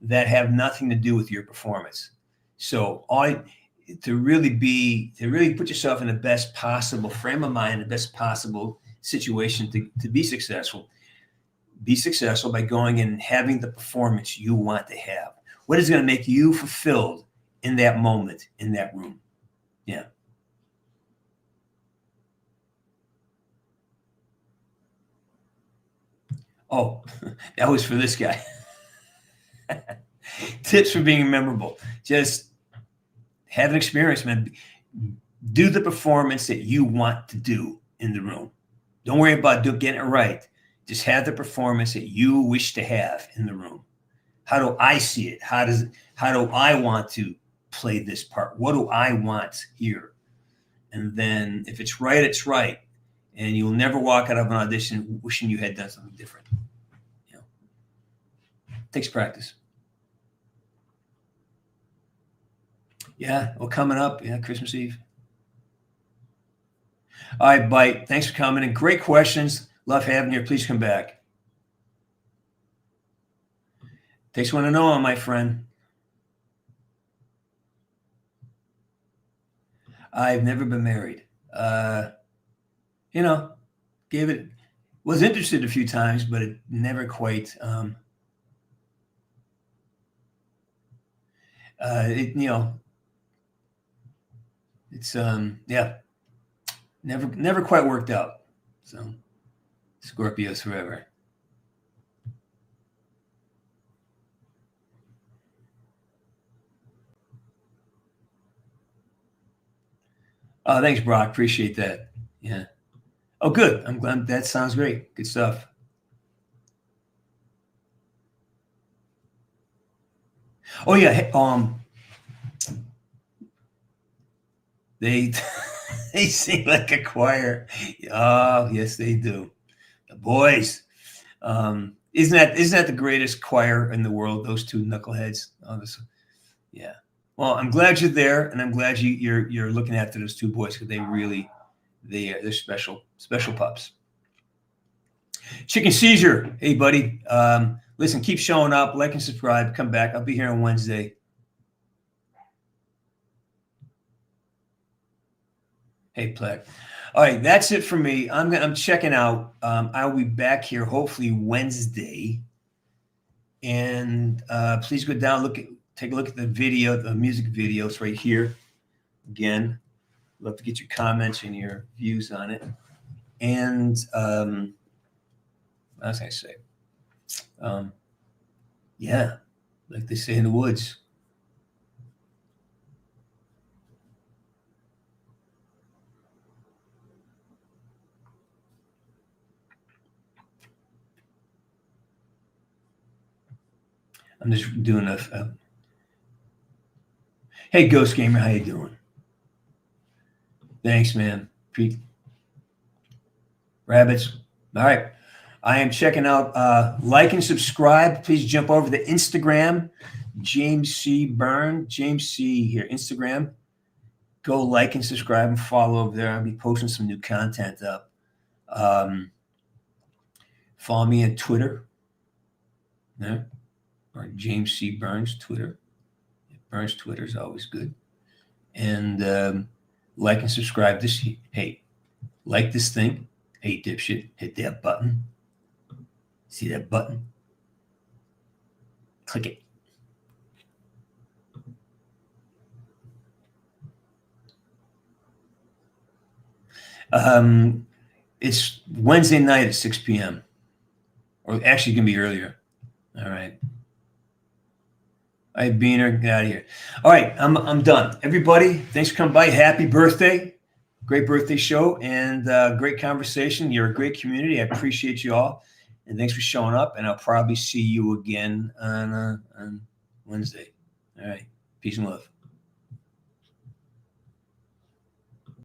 that have nothing to do with your performance. So to really put yourself in the best possible frame of mind, the best possible situation to be successful by going in and having the performance you want to have. What is going to make you fulfilled in that moment, in that room? Yeah. Oh, that was for this guy. Tips for being memorable. Just have an experience, man. Do the performance that you want to do in the room. Don't worry about getting it right. Just have the performance that you wish to have in the room. How do I see it? How do I want to play this part? What do I want here? And then if it's right, it's right. And you'll never walk out of an audition wishing you had done something different. You know, takes practice. Yeah, well, coming up, yeah, Christmas Eve. All right, Bite. Thanks for coming in. Great questions. Love having you. Please come back. Takes one to know him, my friend. I've never been married. You know, was interested a few times, but it never quite, it's, yeah, never quite worked out. So Scorpios forever. Oh, thanks, Brock. Appreciate that. Yeah. Oh, good. I'm glad. That sounds great. Good stuff. Oh yeah. They they sing like a choir. Oh, yes, they do. The boys. Isn't that the greatest choir in the world? Those two knuckleheads. Yeah. Well, I'm glad you're there, and I'm glad you're looking after those two boys because they're special pups. Chicken Seizure. Hey, buddy. Listen, keep showing up, like and subscribe. Come back. I'll be here on Wednesday. Hey, Plek. All right, that's it for me. I'm checking out. I'll be back here hopefully Wednesday. And please go down, take a look at the video, the music video. It's right here. Again, love to get your comments and your views on it. And what else can I say? Yeah, like they say in the woods. I'm just doing hey, Ghost Gamer, how you doing? Thanks, man. Rabbits. All right. I am checking out. Like and subscribe. Please jump over to Instagram. James C. Byrne. James C. here. Instagram. Go like and subscribe and follow over there. I'll be posting some new content up. Follow me on Twitter. Yeah. Or James C. Burns Twitter. Burns Twitter is always good. And like and subscribe this. Hey, like this thing. Hey, dipshit, hit that button. See that button? Click it. It's Wednesday night at 6 p.m. Or actually, it can be earlier. All right. All right, Beaner, get out of here. All right, I'm done. Everybody, thanks for coming by. Happy birthday. Great birthday show and great conversation. You're a great community. I appreciate you all. And thanks for showing up. And I'll probably see you again on Wednesday. All right. Peace and love.